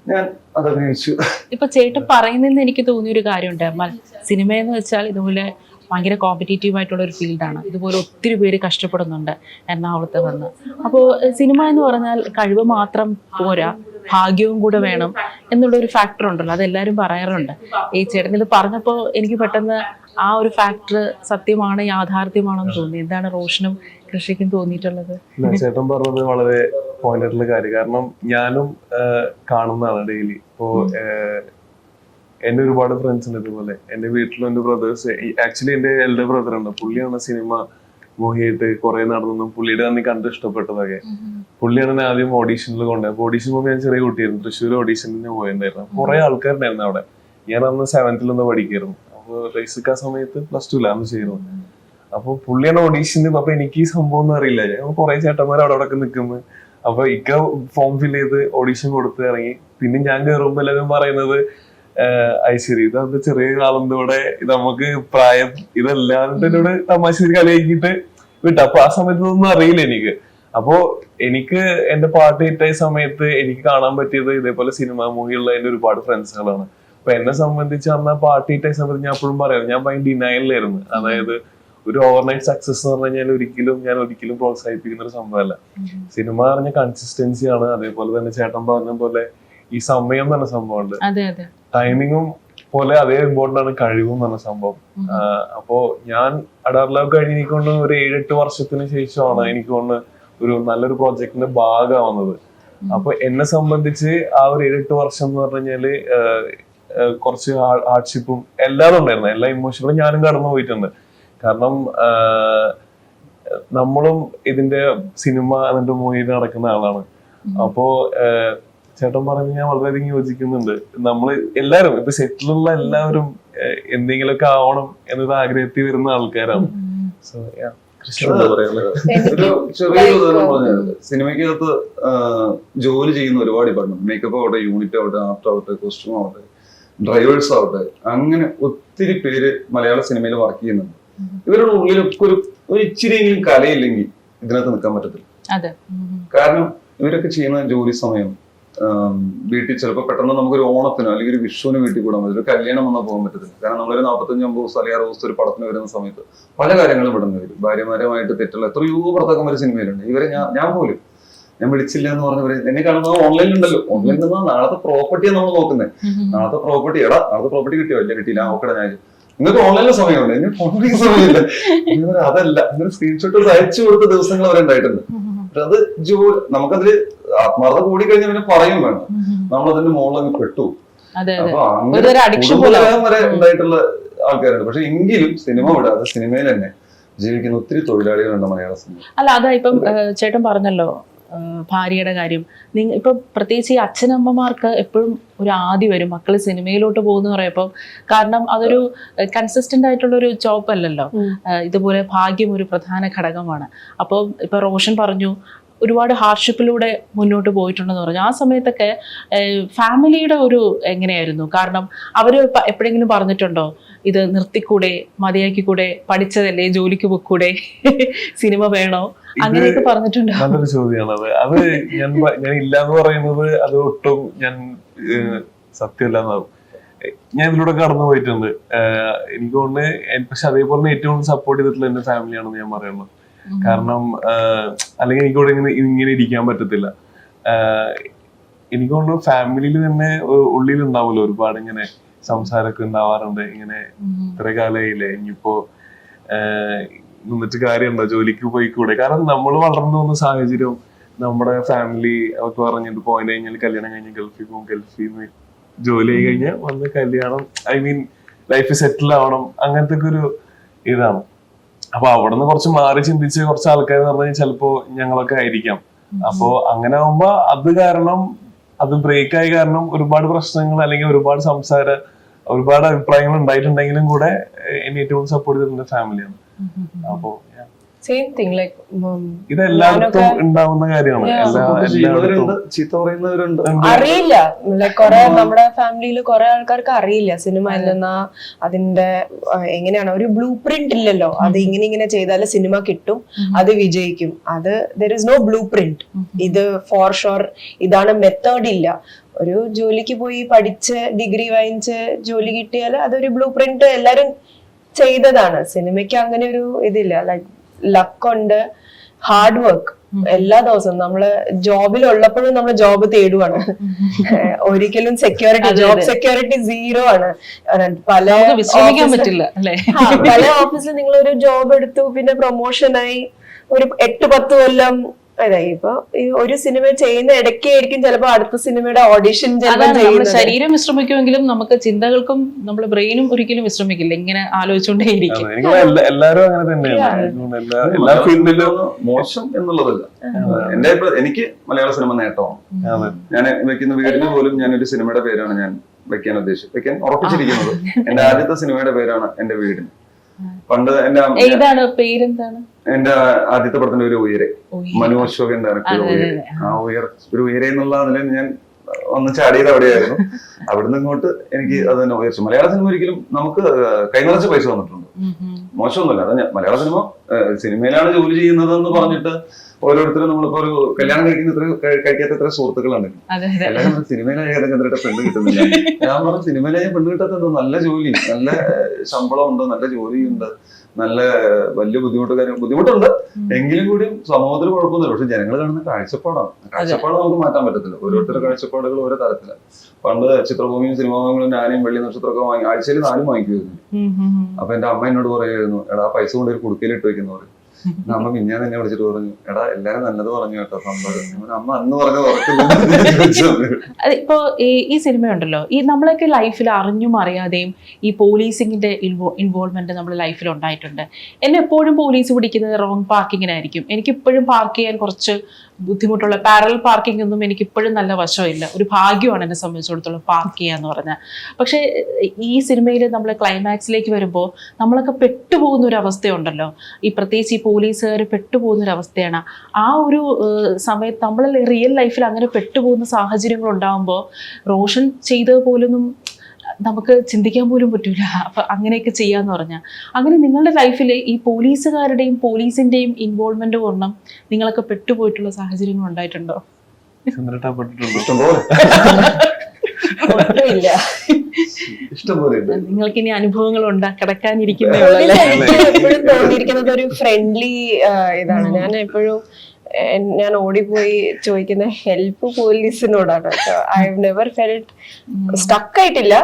ഞാൻ അത് അഭിനയിച്ചു. ഇപ്പൊ ചേട്ടൻ പറയുന്നതെന്ന് എനിക്ക് തോന്നിയൊരു കാര്യമുണ്ട്. സിനിമ എന്ന് വെച്ചാൽ ഇതുപോലെ ഭയങ്കര കോമ്പറ്റീറ്റീവ് ആയിട്ടുള്ള ഒരു ഫീൽഡാണ്. ഇതുപോലെ ഒത്തിരി പേര് കഷ്ടപ്പെടുന്നുണ്ട് എറണാകുളത്ത് വന്ന്. അപ്പോൾ സിനിമ എന്ന് പറഞ്ഞാൽ കഴിവ് മാത്രം പോരാ, ഭാഗ്യവും കൂടെ വേണം എന്നുള്ളൊരു ഫാക്ടർ ഉണ്ടല്ലോ, അതെല്ലാവരും പറയാറുണ്ട്. ഈ ചേട്ടൻ ഇത് പറഞ്ഞപ്പോൾ എനിക്ക് പെട്ടെന്ന് ആ ഒരു ഫാക്ടർ സത്യമാണ്, യാഥാർത്ഥ്യമാണെന്ന് തോന്നി. എന്താണ് റോഷനും കൃഷിക്കും തോന്നിയിട്ടുള്ളത്? ചേട്ടൻ പറഞ്ഞത് വളരെ പോയിന്റ് ആയിട്ടുള്ള കാര്യം. കാരണം ഞാനും കാണുന്നതാണ് ഡെയിലി. ഇപ്പോ എന്റെ ഒരുപാട് ഫ്രണ്ട്സ് ഉണ്ട് ഇതുപോലെ. എന്റെ വീട്ടിലും എന്റെ ബ്രദേഴ്സ്, ആക്ച്വലി എന്റെ എൽഡർ ബ്രദർ ഉണ്ട്, പുള്ളിയാണ് സിനിമ മോഹിയായിട്ട് കുറെ നടന്നു. പുള്ളിയുടെ തന്നെ കണ്ട് ഇഷ്ടപ്പെട്ടതൊക്കെ. പുള്ളിയാണ് എന്നെ ആദ്യം ഓഡീഷനിൽ കൊണ്ടുപോയത്. അപ്പൊ ഓഡീഷൻ പോകുമ്പോൾ ഞാൻ ചെറിയ കുട്ടിയായിരുന്നു, തൃശ്ശൂർ ഓഡീഷനിൽ പോയിട്ടുണ്ടായിരുന്നു. കുറെ ആൾക്കാരുണ്ടായിരുന്നു അവിടെ. ഞാൻ അന്ന് 7th ഒന്ന് പഠിക്കായിരുന്നു. അപ്പൊ റേസിക്ക് ആ സമയത്ത് +2 ചെയ്യുന്നു. അപ്പൊ പുള്ളിയാണ് ഓഡീഷന്. അപ്പൊ എനിക്ക് ഈ സംഭവം ഒന്നും അറിയില്ല. ഞാൻ കുറെ ചേട്ടന്മാർ അവിടെ അവിടെ നിൽക്കുന്നു. അപ്പൊ ഇക്ക ഫോം ഫിൽ ചെയ്ത് ഓഡീഷൻ കൊടുത്ത് ഇറങ്ങി. പിന്നെ ഞാൻ കയറുമ്പോ എല്ലാവരും പറയുന്നത് ഐശ്വര്യ ഇതത് ചെറിയ ആളെന്ത് ഇവിടെ നമുക്ക് പ്രായം ഇതെല്ലാവരുടെ എന്നോട് തമാശ കളിയാക്കിയിട്ട് വിട്ടു. അപ്പൊ ആ സമയത്ത് ഒന്നും അറിയില്ല എനിക്ക്. അപ്പോ എനിക്ക് എന്റെ പാട്ട് ഹിറ്റായ സമയത്ത് എനിക്ക് കാണാൻ പറ്റിയത് ഇതേപോലെ സിനിമ മൂവിയുള്ള എന്റെ ഒരുപാട് ഫ്രണ്ട്സുകളാണ്. അപ്പൊ എന്നെ സംബന്ധിച്ച് അന്ന് ആ പാട്ട് ഹിറ്റായ സമയത്ത് ഞാൻ എപ്പോഴും പറയാം, ഞാൻ ഭയങ്കര ഡിനയലിലായിരുന്നു. അതായത് ഒരു ഓവർനൈറ്റ് സക്സസ് എന്ന് പറഞ്ഞാൽ ഞാൻ ഒരിക്കലും പ്രോത്സാഹിപ്പിക്കുന്ന ഒരു സംഭവമല്ല. സിനിമ പറഞ്ഞ കൺസിസ്റ്റൻസി ആണ്. അതേപോലെ തന്നെ ചേട്ടൻ പറഞ്ഞ പോലെ ഈ സമയം എന്ന് പറഞ്ഞ സംഭവമുണ്ട്, ടൈമിങ്ങും പോലെ അതേ ഇമ്പോർട്ടന്റ് ആണ് കഴിവും എന്ന് പറഞ്ഞ സംഭവം. അപ്പോ ഞാൻ അഡാർ ലവ് കഴിഞ്ഞ് എനിക്കൊണ്ട് ഒരു 7-8 വർഷത്തിന് ശേഷമാണ് എനിക്ക് കൊണ്ട് ഒരു നല്ലൊരു പ്രോജക്റ്റിന്റെ ഭാഗമാവുന്നത്. അപ്പൊ എന്നെ സംബന്ധിച്ച് ആ ഒരു 7-8 വർഷം എന്ന് പറഞ്ഞു കഴിഞ്ഞാല് കുറച്ച് ഹാർഡ്ഷിപ്പും എല്ലാതും ഉണ്ടായിരുന്നു. എല്ലാ ഇമോഷനും ഞാനും കടന്നു പോയിട്ടുണ്ട്. കാരണം നമ്മളും ഇതിന്റെ സിനിമ എന്നിട്ട് മൂവിയിൽ നടക്കുന്ന ആളാണ്. അപ്പോ ചേട്ടൻ പറഞ്ഞ് ഞാൻ വളരെയധികം യോജിക്കുന്നുണ്ട്. നമ്മള് എല്ലാരും ഇപ്പൊ സെറ്റിലുള്ള എല്ലാവരും എന്തെങ്കിലുമൊക്കെ ആവണം എന്നൊരു ആഗ്രഹത്തിൽ വരുന്ന ആൾക്കാരാണ്. സോ ഒരു ചെറിയൊരു ഉദാഹരണം പറഞ്ഞത്, സിനിമയ്ക്കകത്ത് ജോലി ചെയ്യുന്ന ഒരുപാട് ഡിപ്പാർട്ട്മെന്റ്, മേക്കപ്പ് ആവട്ടെ, യൂണിറ്റ് ആവട്ടെ, ആർട്ട് ആവട്ടെ, കോസ്റ്റ്യൂം ആവട്ടെ, ഡ്രൈവേഴ്സ് ആവട്ടെ, അങ്ങനെ ഒത്തിരി പേര് മലയാള സിനിമയിൽ വർക്ക് ചെയ്യുന്നുണ്ട്. ഇവരുടെ ഉള്ളിലൊക്കെ ഒരു ഇച്ചിരിയെങ്കിലും കലയില്ലെങ്കിൽ ഇതിനകത്ത് നിൽക്കാൻ പറ്റത്തില്ല. കാരണം ഇവരൊക്കെ ചെയ്യുന്ന ജോലി സമയം വീട്ടിൽ ചിലപ്പോൾ പെട്ടെന്ന് നമുക്കൊരു ഓണത്തിനോ അല്ലെങ്കിൽ ഒരു വിഷുവിന് വീട്ടിൽ കൂടാൻ പറ്റില്ല, ഒരു കല്യാണം വന്നാൽ പോകാൻ പറ്റത്തില്ല. കാരണം നമ്മളൊരു 45-50 ദിവസം അല്ലെങ്കിൽ 60 ദിവസം ഒരു പടത്തിന് വരുന്ന സമയത്ത് പല കാര്യങ്ങളും വിടുന്ന വരും. ഭാര്യമാരുമായിട്ട് തെറ്റുള്ള എത്രയോ ഭർത്താക്കന്മാർ സിനിമയിലുണ്ട്. ഇവരെ ഞാൻ പോലും ഞാൻ വിളിച്ചില്ല എന്ന് പറഞ്ഞവര് എന്നെ കാണുന്നത് ഓൺലൈനിൽ ഉണ്ടല്ലോ. ഓൺലൈനിൽ നിന്ന് നാളത്തെ പ്രോപ്പർട്ടിയാണ് നമ്മൾ നോക്കുന്നത്. നാളത്തെ പ്രോപ്പർട്ടി കിട്ടിയോ? ഇല്ല, കിട്ടിയില്ല. ഓക്കടെ ഞാൻ നിങ്ങൾക്ക് ഓൺലൈനിൽ സമയമുണ്ട്, എന്നെ ഫോണിൽ സമയമില്ല. അതല്ല, ഇങ്ങനെ സ്ക്രീൻഷോട്ട് അയച്ചു കൊടുത്ത ദിവസങ്ങൾ വരെ ഉണ്ടായിട്ടുണ്ട്. അത് നമുക്കതില് ആത്മാർത്ഥത കൂടി കഴിഞ്ഞാൽ പിന്നെ പറയും വേണം, നമ്മളതിന്റെ മുകളിൽ പെട്ടു. അപ്പൊ അങ്ങനെ വരെ ഉണ്ടായിട്ടുള്ള ആൾക്കാരുണ്ട്. പക്ഷെ എങ്കിലും സിനിമ വിടാതെ സിനിമയിൽ തന്നെ ജീവിക്കുന്ന ഒത്തിരി തൊഴിലാളികളുണ്ട് മലയാള സിനിമ. അല്ല, അതാ ഇപ്പം ചേട്ടൻ പറഞ്ഞല്ലോ ഭാര്യയുടെ കാര്യം. ഇപ്പം പ്രത്യേകിച്ച് ഈ അച്ഛനമ്മമാർക്ക് എപ്പോഴും ഒരു ആദി വരും മക്കൾ സിനിമയിലോട്ട് പോകുന്ന പറയുമ്പോൾ. കാരണം അതൊരു കൺസിസ്റ്റന്റ് ആയിട്ടുള്ള ഒരു ജോബ് അല്ലല്ലോ. ഇതുപോലെ ഭാഗ്യം ഒരു പ്രധാന ഘടകമാണ്. അപ്പോൾ ഇപ്പൊ റോഷൻ പറഞ്ഞു ഒരുപാട് ഹാർഡ്ഷിപ്പിലൂടെ മുന്നോട്ട് പോയിട്ടുണ്ടെന്ന് പറഞ്ഞു. ആ സമയത്തൊക്കെ ഫാമിലിയുടെ ഒരു എങ്ങനെയായിരുന്നു? കാരണം അവർ എപ്പോഴെങ്കിലും പറഞ്ഞിട്ടുണ്ടോ ഇത് നിർത്തിക്കൂടെ, മതിയാക്കിക്കൂടെ, പഠിച്ചതല്ലേ, ജോലിക്ക് പോയിക്കൂടെ, സിനിമ വേണോ, അങ്ങനെയൊക്കെ പറഞ്ഞിട്ടുണ്ടോ? നല്ലൊരു ചോദ്യമാണ് അത്. ഞാൻ ഇല്ലാന്ന് പറയുന്നത് അത് ഒട്ടും ഞാൻ സത്യമല്ലെന്നാവും. ഞാൻ ഇതിലൂടെ കടന്നു പോയിട്ടുണ്ട്. എനിക്ക് തോന്നുന്നു. പക്ഷെ അതേപോലെ ഏറ്റവും സപ്പോർട്ട് ചെയ്തിട്ടുള്ള എന്റെ ഫാമിലിയാണെന്ന് ഞാൻ പറയുന്നത്. കാരണം അല്ലെങ്കിൽ എനിക്കിവിടെ ഇങ്ങനെ ഇരിക്കാൻ പറ്റത്തില്ല. എനിക്ക് തോന്നുന്നു ഫാമിലിയിൽ തന്നെ ഉള്ളിൽ ഉണ്ടാവുമല്ലോ ഒരുപാട് ഇങ്ങനെ സംസാരമൊക്കെ ഉണ്ടാവാറുണ്ട്. ഇങ്ങനെ ഇത്ര കാലമായില്ലേ, ഇനിയിപ്പോ നിന്നിട്ട് കാര്യമുണ്ടോ, ജോലിക്ക് പോയിക്കൂടെ? കാരണം നമ്മൾ വളർന്നു വന്ന സാഹചര്യം, നമ്മുടെ ഫാമിലി അവർക്ക് പറഞ്ഞിട്ട് പോയിന്റ് കഴിഞ്ഞാൽ കല്യാണം കഴിഞ്ഞ് ഗൾഫിൽ പോകും, ഗൾഫിൽ നിന്ന് ജോലി ആയി കഴിഞ്ഞാൽ വന്ന് കല്യാണം, ലൈഫ് സെറ്റിൽ ആവണം, അങ്ങനത്തെ ഒക്കെ ഒരു ഇതാണ്. അപ്പൊ അവിടെ നിന്ന് കുറച്ച് മാറി ചിന്തിച്ച് കുറച്ച് ആൾക്കാർ എന്ന് പറഞ്ഞാൽ ചിലപ്പോ ഞങ്ങളൊക്കെ ആയിരിക്കാം. അപ്പോ അങ്ങനെ ആവുമ്പോ അത് ബ്രേക്ക് ആയ കാരണം ഒരുപാട് പ്രശ്നങ്ങൾ അല്ലെങ്കിൽ ഒരുപാട് ഒരുപാട് അഭിപ്രായങ്ങൾ ഉണ്ടായിട്ടുണ്ടെങ്കിലും കൂടെ എന്നെ ഏറ്റവും സപ്പോർട്ട് ചെയ്തിട്ടുണ്ട് ഫാമിലിയാണ്. അപ്പോ സെയിം തിങ് ലൈക്ക് ഇതെല്ലായിടത്തും ഉണ്ടാവുന്ന കാര്യമാണ്. എല്ലായിടത്തും ചീത്ത പറയുന്നവരുണ്ട്. അറിയില്ല, ലൈക് കുറെ നമ്മുടെ ഫാമിലിയിൽ കുറെ ആൾക്കാർക്ക് അറിയില്ല സിനിമ എന്തെന്നാ, അതിന്റെ എങ്ങനെയാണ് ഒരു ബ്ലൂ പ്രിന്റ് ഇല്ലല്ലോ. അത് ഇങ്ങനെ ഇങ്ങനെ ചെയ്താൽ സിനിമ കിട്ടും, അത് വിജയിക്കും. അത് there is no blueprint. ഇത് ഫോർ ഷുവർ ഇതാണ് മെത്തേഡ് ഇല്ല. ഒരു ജോലിക്ക് പോയി പഠിച്ച് ഡിഗ്രി വാങ്ങിച്ച് ജോലി കിട്ടിയാൽ അതൊരു ബ്ലൂ പ്രിന്റ് എല്ലാരും ചെയ്തതാണ്. സിനിമയ്ക്ക് അങ്ങനെ ഒരു ഇതില്ല. ലൈക് ലക്കുണ്ട്, ഹാർഡ് വർക്ക്. എല്ലാ ദിവസവും നമ്മള് ജോബിലുള്ളപ്പോഴും നമ്മൾ ജോബ് തേടുവാണ്. ഒരിക്കലും ജോബ് സെക്യൂരിറ്റി 0 ആണ്. പല വിശ്രമിക്കാൻ പറ്റില്ല അല്ലെ? പല ഓഫീസിൽ നിങ്ങൾ ഒരു ജോബ് എടുത്തു, പിന്നെ പ്രൊമോഷനായി ഒരു 8-10 കൊല്ലം അതായി. ഇപ്പൊ ഈ ഒരു സിനിമ ചെയ്യുന്ന ഇടയ്ക്കായിരിക്കും ചിലപ്പോ അടുത്ത സിനിമയുടെ ഓഡിഷൻ ശരീരം വിശ്രമിക്കുമെങ്കിലും നമുക്ക് ചിന്തകൾക്കും നമ്മുടെ ബ്രെയിനും ഒരിക്കലും വിശ്രമിക്കില്ല, ഇങ്ങനെ ആലോചിച്ചുകൊണ്ടേയിരിക്കും. എല്ലാരും അങ്ങനെ തന്നെയാണ്. എല്ലാ ഫീൽഡിലും മോശം എന്നുള്ളതല്ല. എനിക്ക് മലയാള സിനിമ നേട്ടമാണ്. ഞാൻ വെക്കുന്ന വീടിന് പോലും ഞാനൊരു സിനിമയുടെ പേരാണ് ഞാൻ വെക്കാൻ ഉറപ്പിച്ചിരിക്കുന്നത്. എന്റെ ആദ്യത്തെ സിനിമയുടെ പേരാണ് എന്റെ വീടിന്. പണ്ട് ഏതാണ് പേരെന്താണ്? എന്റെ ആദ്യത്തെ പടത്തിന്റെ ഒരു ഉയരെ, മനു അശോകൻ ഡയറക്ടർ ഉയരെ. ആ ഒരു ഉയരെ എന്നുള്ള അതിൽ ഞാൻ ഒന്ന് ചാടിയത് അവിടെയായിരുന്നു. അവിടുന്ന് ഇങ്ങോട്ട് എനിക്ക് അത് തന്നെ ഉയർച്ചു. മലയാള സിനിമ ഒരിക്കലും നമുക്ക് കൈനിറച്ച് പൈസ വന്നിട്ടുണ്ട്, മോശമൊന്നുമല്ല. അത് മലയാള സിനിമയിലാണ് ജോലി ചെയ്യുന്നതെന്ന് പറഞ്ഞിട്ട് ഓരോരുത്തരും നമ്മളിപ്പോ ഒരു കല്യാണം കഴിക്കാത്ത എത്ര സുഹൃത്തുക്കളുണ്ട്. എല്ലാവരും സിനിമയിലായ ചന്ദ്രയുടെ പെണ്ണ് കിട്ടുന്നില്ല. ഞാൻ പറഞ്ഞു സിനിമയിലായ പെണ്ണ് കിട്ടാത്ത നല്ല ജോലി, നല്ല ശമ്പളം ഉണ്ട്, നല്ല ജോലിയുണ്ട്, നല്ല വലിയ ബുദ്ധിമുട്ടുണ്ട്. എങ്കിലും കൂടി സമൂഹത്തിന് കുഴപ്പമൊന്നുമില്ല. പക്ഷെ ജനങ്ങൾ കാണുന്ന കാഴ്ചപ്പാടാണ്. കാഴ്ചപ്പാട് നമുക്ക് മാറ്റാൻ പറ്റത്തില്ല. ഓരോരുത്തരുടെ കാഴ്ചപ്പാടുകൾ ഓരോ തരത്തിലാണ്. പണ്ട് ചിത്രഭൂമിയും സിനിമാഭൂമിയും ഞാനും വെള്ളി നക്ഷത്രമൊക്കെ ആഴ്ചയിൽ 4 വാങ്ങിക്കുമായിരുന്നു. അപ്പൊ എന്റെ അമ്മ എന്നോട് പറയായിരുന്നു, എടാ പൈസ കൊണ്ട് ഒരു കുടുക്കയിലിട്ട് വെക്കുന്ന പറയും. അമ്മ ഞാൻ എന്നെ വിളിച്ചിട്ട് പറഞ്ഞു, എടാ എല്ലാരും നല്ലത് പറഞ്ഞു കേട്ടോ സംഭവം. അമ്മ അന്ന് പറഞ്ഞത് ഇപ്പൊ ഈ സിനിമയുണ്ടല്ലോ, ഈ നമ്മളൊക്കെ ലൈഫിൽ അറിഞ്ഞും അറിയാതെയും ഈ പോലീസിങ്ങിന്റെ ഇൻവോൾവ്മെന്റ് നമ്മുടെ ലൈഫിൽ ഉണ്ടായിട്ടുണ്ട്. എന്നെ എപ്പോഴും പോലീസ് പിടിക്കുന്നത് റോങ് പാർക്കിങ്ങിനായിരിക്കും. എനിക്കിപ്പോഴും പാർക്ക് ചെയ്യാൻ കുറച്ച് ബുദ്ധിമുട്ടുള്ള പാരലൽ പാർക്കിംഗ് ഒന്നും എനിക്കിപ്പോഴും നല്ല വശമില്ല. ഒരു ഭാഗ്യമാണ് എന്നെ സംബന്ധിച്ചിടത്തോളം പാർക്ക് ചെയ്യാന്ന് പറഞ്ഞാൽ. പക്ഷേ ഈ സിനിമയിൽ നമ്മൾ ക്ലൈമാക്സിലേക്ക് വരുമ്പോൾ നമ്മളൊക്കെ പെട്ടുപോകുന്ന ഒരു അവസ്ഥയുണ്ടല്ലോ. ഈ പ്രത്യേകിച്ച് ഈ പോലീസുകാർ പെട്ടുപോകുന്ന ഒരു അവസ്ഥയാണ്. ആ ഒരു സമയത്ത് നമ്മൾ റിയൽ ലൈഫിൽ അങ്ങനെ പെട്ടുപോകുന്ന സാഹചര്യങ്ങൾ ഉണ്ടാകുമ്പോൾ റോഷൻ ചെയ്തത് പോലൊന്നും നമുക്ക് ചിന്തിക്കാൻ പോലും പറ്റൂല. അപ്പൊ അങ്ങനെയൊക്കെ ചെയ്യാന്ന് പറഞ്ഞാൽ, അങ്ങനെ നിങ്ങളുടെ ലൈഫിൽ ഈ പോലീസുകാരുടെയും പോലീസിന്റെയും ഇൻവോൾവ്മെന്റ് കാരണം നിങ്ങളൊക്കെ പെട്ടുപോയിട്ടുള്ള സാഹചര്യങ്ങൾ ഉണ്ടായിട്ടുണ്ടോ? ഇഷ്ടംപോലെ നിങ്ങൾക്ക് ഇനി അനുഭവങ്ങൾ കിടക്കാനിരിക്കുന്നേ ഉള്ളൂ. എപ്പോഴും തോന്നിയിരിക്കുന്നത് ഒരു ഫ്രണ്ട്ലി ഇതാണ്. ഞാൻ എപ്പോഴും ഞാൻ ഓടിപ്പോയി ചോദിക്കുന്ന ഹെൽപ്പ് പോലീസിനോടാണ്. I have never felt stuck ആയിട്ടില്ല.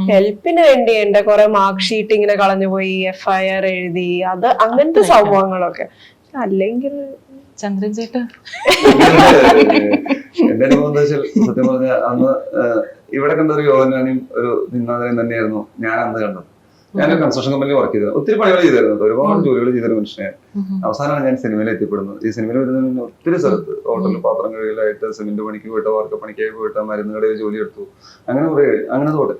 ഹെൽപ്പിന് വേണ്ടി എന്റെ കുറെ മാർക്ക് ഷീറ്റ് ഇങ്ങനെ കളഞ്ഞുപോയി, FIR എഴുതി, അത് അങ്ങനത്തെ സംഭവങ്ങളൊക്കെ. അല്ലെങ്കിൽ ചന്ദ്രൻ ചേട്ടാ എന്റെ അനുഭവം എന്താ വെച്ചാൽ, സത്യം പറഞ്ഞ അന്ന് ഇവിടെ കണ്ട ഒരു യോഹനാനും ഒരു നിന്നാദനം തന്നെയായിരുന്നു ഞാൻ അന്ന് കണ്ടത്. ഞാനൊരു കൺസ്ട്രക്ഷൻ കമ്പനിയിൽ വർക്ക് ചെയ്തത്, ഒത്തിരി പണികൾ ചെയ്തിരുന്നത്, ഒരുപാട് ജോലികൾ ചെയ്തൊരു മനുഷ്യനെ. അവസാനമാണ് ഞാൻ സിനിമയിൽ എത്തിപ്പെടുന്നത്. ഈ സിനിമയിൽ വരുന്നതിന് ഒത്തിരി സ്ഥലത്ത് ഹോട്ടലിൽ പാത്രം കഴുകലായിട്ട്, സിമെന്റ് പണിക്ക് പോയിട്ട്, വാർക്ക പണിക്കായി പോയിട്ട്, മരുന്ന് കടയിൽ ജോലി എടുത്തു, അങ്ങനെ പോട്ടെ.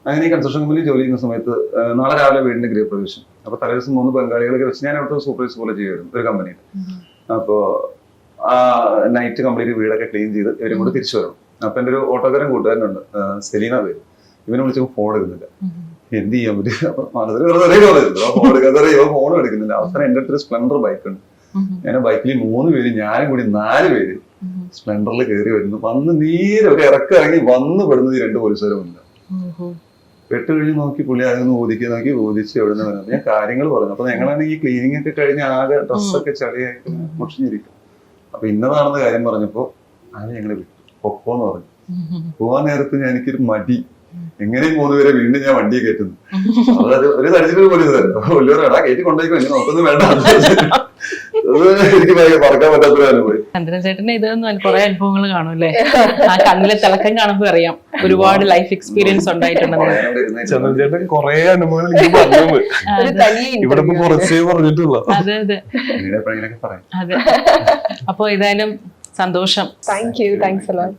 അങ്ങനെ ഈ കൺസ്ട്രക്ഷൻ കമ്പനിയിൽ ജോലി ചെയ്യുന്ന സമയത്ത് നാളെ രാവിലെ വീടിന്റെ ഗൃഹപ്രവേശം. അപ്പൊ തലേദിവസം 3 ബംഗാളികളൊക്കെ വെച്ച് ഞാൻ അവിടുത്തെ സൂപ്പർവൈസ് പോലെ ചെയ്യുമായിരുന്നു ഒരു കമ്പനിയിൽ. അപ്പോ ആ നൈറ്റ് കംപ്ലീറ്റ് വീടൊക്കെ ക്ലീൻ ചെയ്ത് ഇവരും കൂടെ തിരിച്ചു വരണം. അപ്പൊ എന്റെ ഒരു ഓട്ടോക്കാരൻ കൂട്ടുകാരനുണ്ട്, സെലീന പേര്. ഇവനെ വിളിച്ചപ്പോൾ ഫോൺ എടുക്കുന്നില്ല. എന്ത് ചെയ്യാൻ പറ്റും? അപ്പൊ മനസ്സിൽ ഫോൺ എടുക്കുന്നില്ല. അവസാനം എന്റെ അടുത്തൊരു സ്പ്ലെൻഡർ ബൈക്ക് ഉണ്ട്. ഞാൻ ബൈക്കിൽ 3 പേര്, ഞാനും കൂടി 4 പേര് സ്പ്ലെൻഡറിൽ കയറി വരുന്നു. വന്ന് നേരെ ഒരു ഇറങ്ങി വന്ന് പെടുന്നത് ഈ 2 പോലീസുകാരുമില്ല. വെട്ട് കഴിഞ്ഞ് നോക്കി പുള്ളി അതൊന്ന് നോക്കി ഓദിച്ച് എവിടെ നിന്ന് വരുന്നത്. ഞാൻ കാര്യങ്ങൾ പറഞ്ഞു. അപ്പൊ ഞങ്ങളാണെങ്കിൽ ഈ ക്ലീനിങ് ഒക്കെ കഴിഞ്ഞ് ആകെ ഡ്രസ്സൊക്കെ ചളിയായിട്ട് മുഷിഞ്ഞിരിക്കും. അപ്പൊ ഇന്നതാണെന്ന് കാര്യം പറഞ്ഞപ്പോ അത് ഞങ്ങള് വിട്ടു, പൊക്കോന്ന് പറഞ്ഞു. പോവാൻ നേരത്ത് എനിക്കൊരു മടി, എങ്ങനെയും 3 പേരെ വീണ്ടും ഞാൻ വണ്ടിയെ കയറ്റുന്നു. അതായത് ഒരു തടിച്ചിട്ട് പോലീസ് വലിയവരാടാ കയറ്റി കൊണ്ടേക്കോ, ഇനി നോക്കൊന്നും വേണ്ട. എനിക്ക് പറക്കാൻ പറ്റാത്തൊരു അനുഭവം. ചന്ദ്രൻ ചേട്ടന് ഇതൊന്നും കുറെ അനുഭവങ്ങൾ കാണുമല്ലേ? ആ കണ്ണിലെ തിളക്കം കാണുമ്പോ അറിയാം ഒരുപാട് ലൈഫ് എക്സ്പീരിയൻസ് ഉണ്ടായിട്ടുണ്ടെന്ന്. ചന്ദ്രൻ ചേട്ടൻ കുറെ അനുഭവങ്ങൾ ഇവിടെ കുറച്ചേ പറഞ്ഞിട്ടുള്ളൂ. അതെ അതെ അതെ. അപ്പൊ ഏതായാലും സന്തോഷം. Thank you, thanks a lot.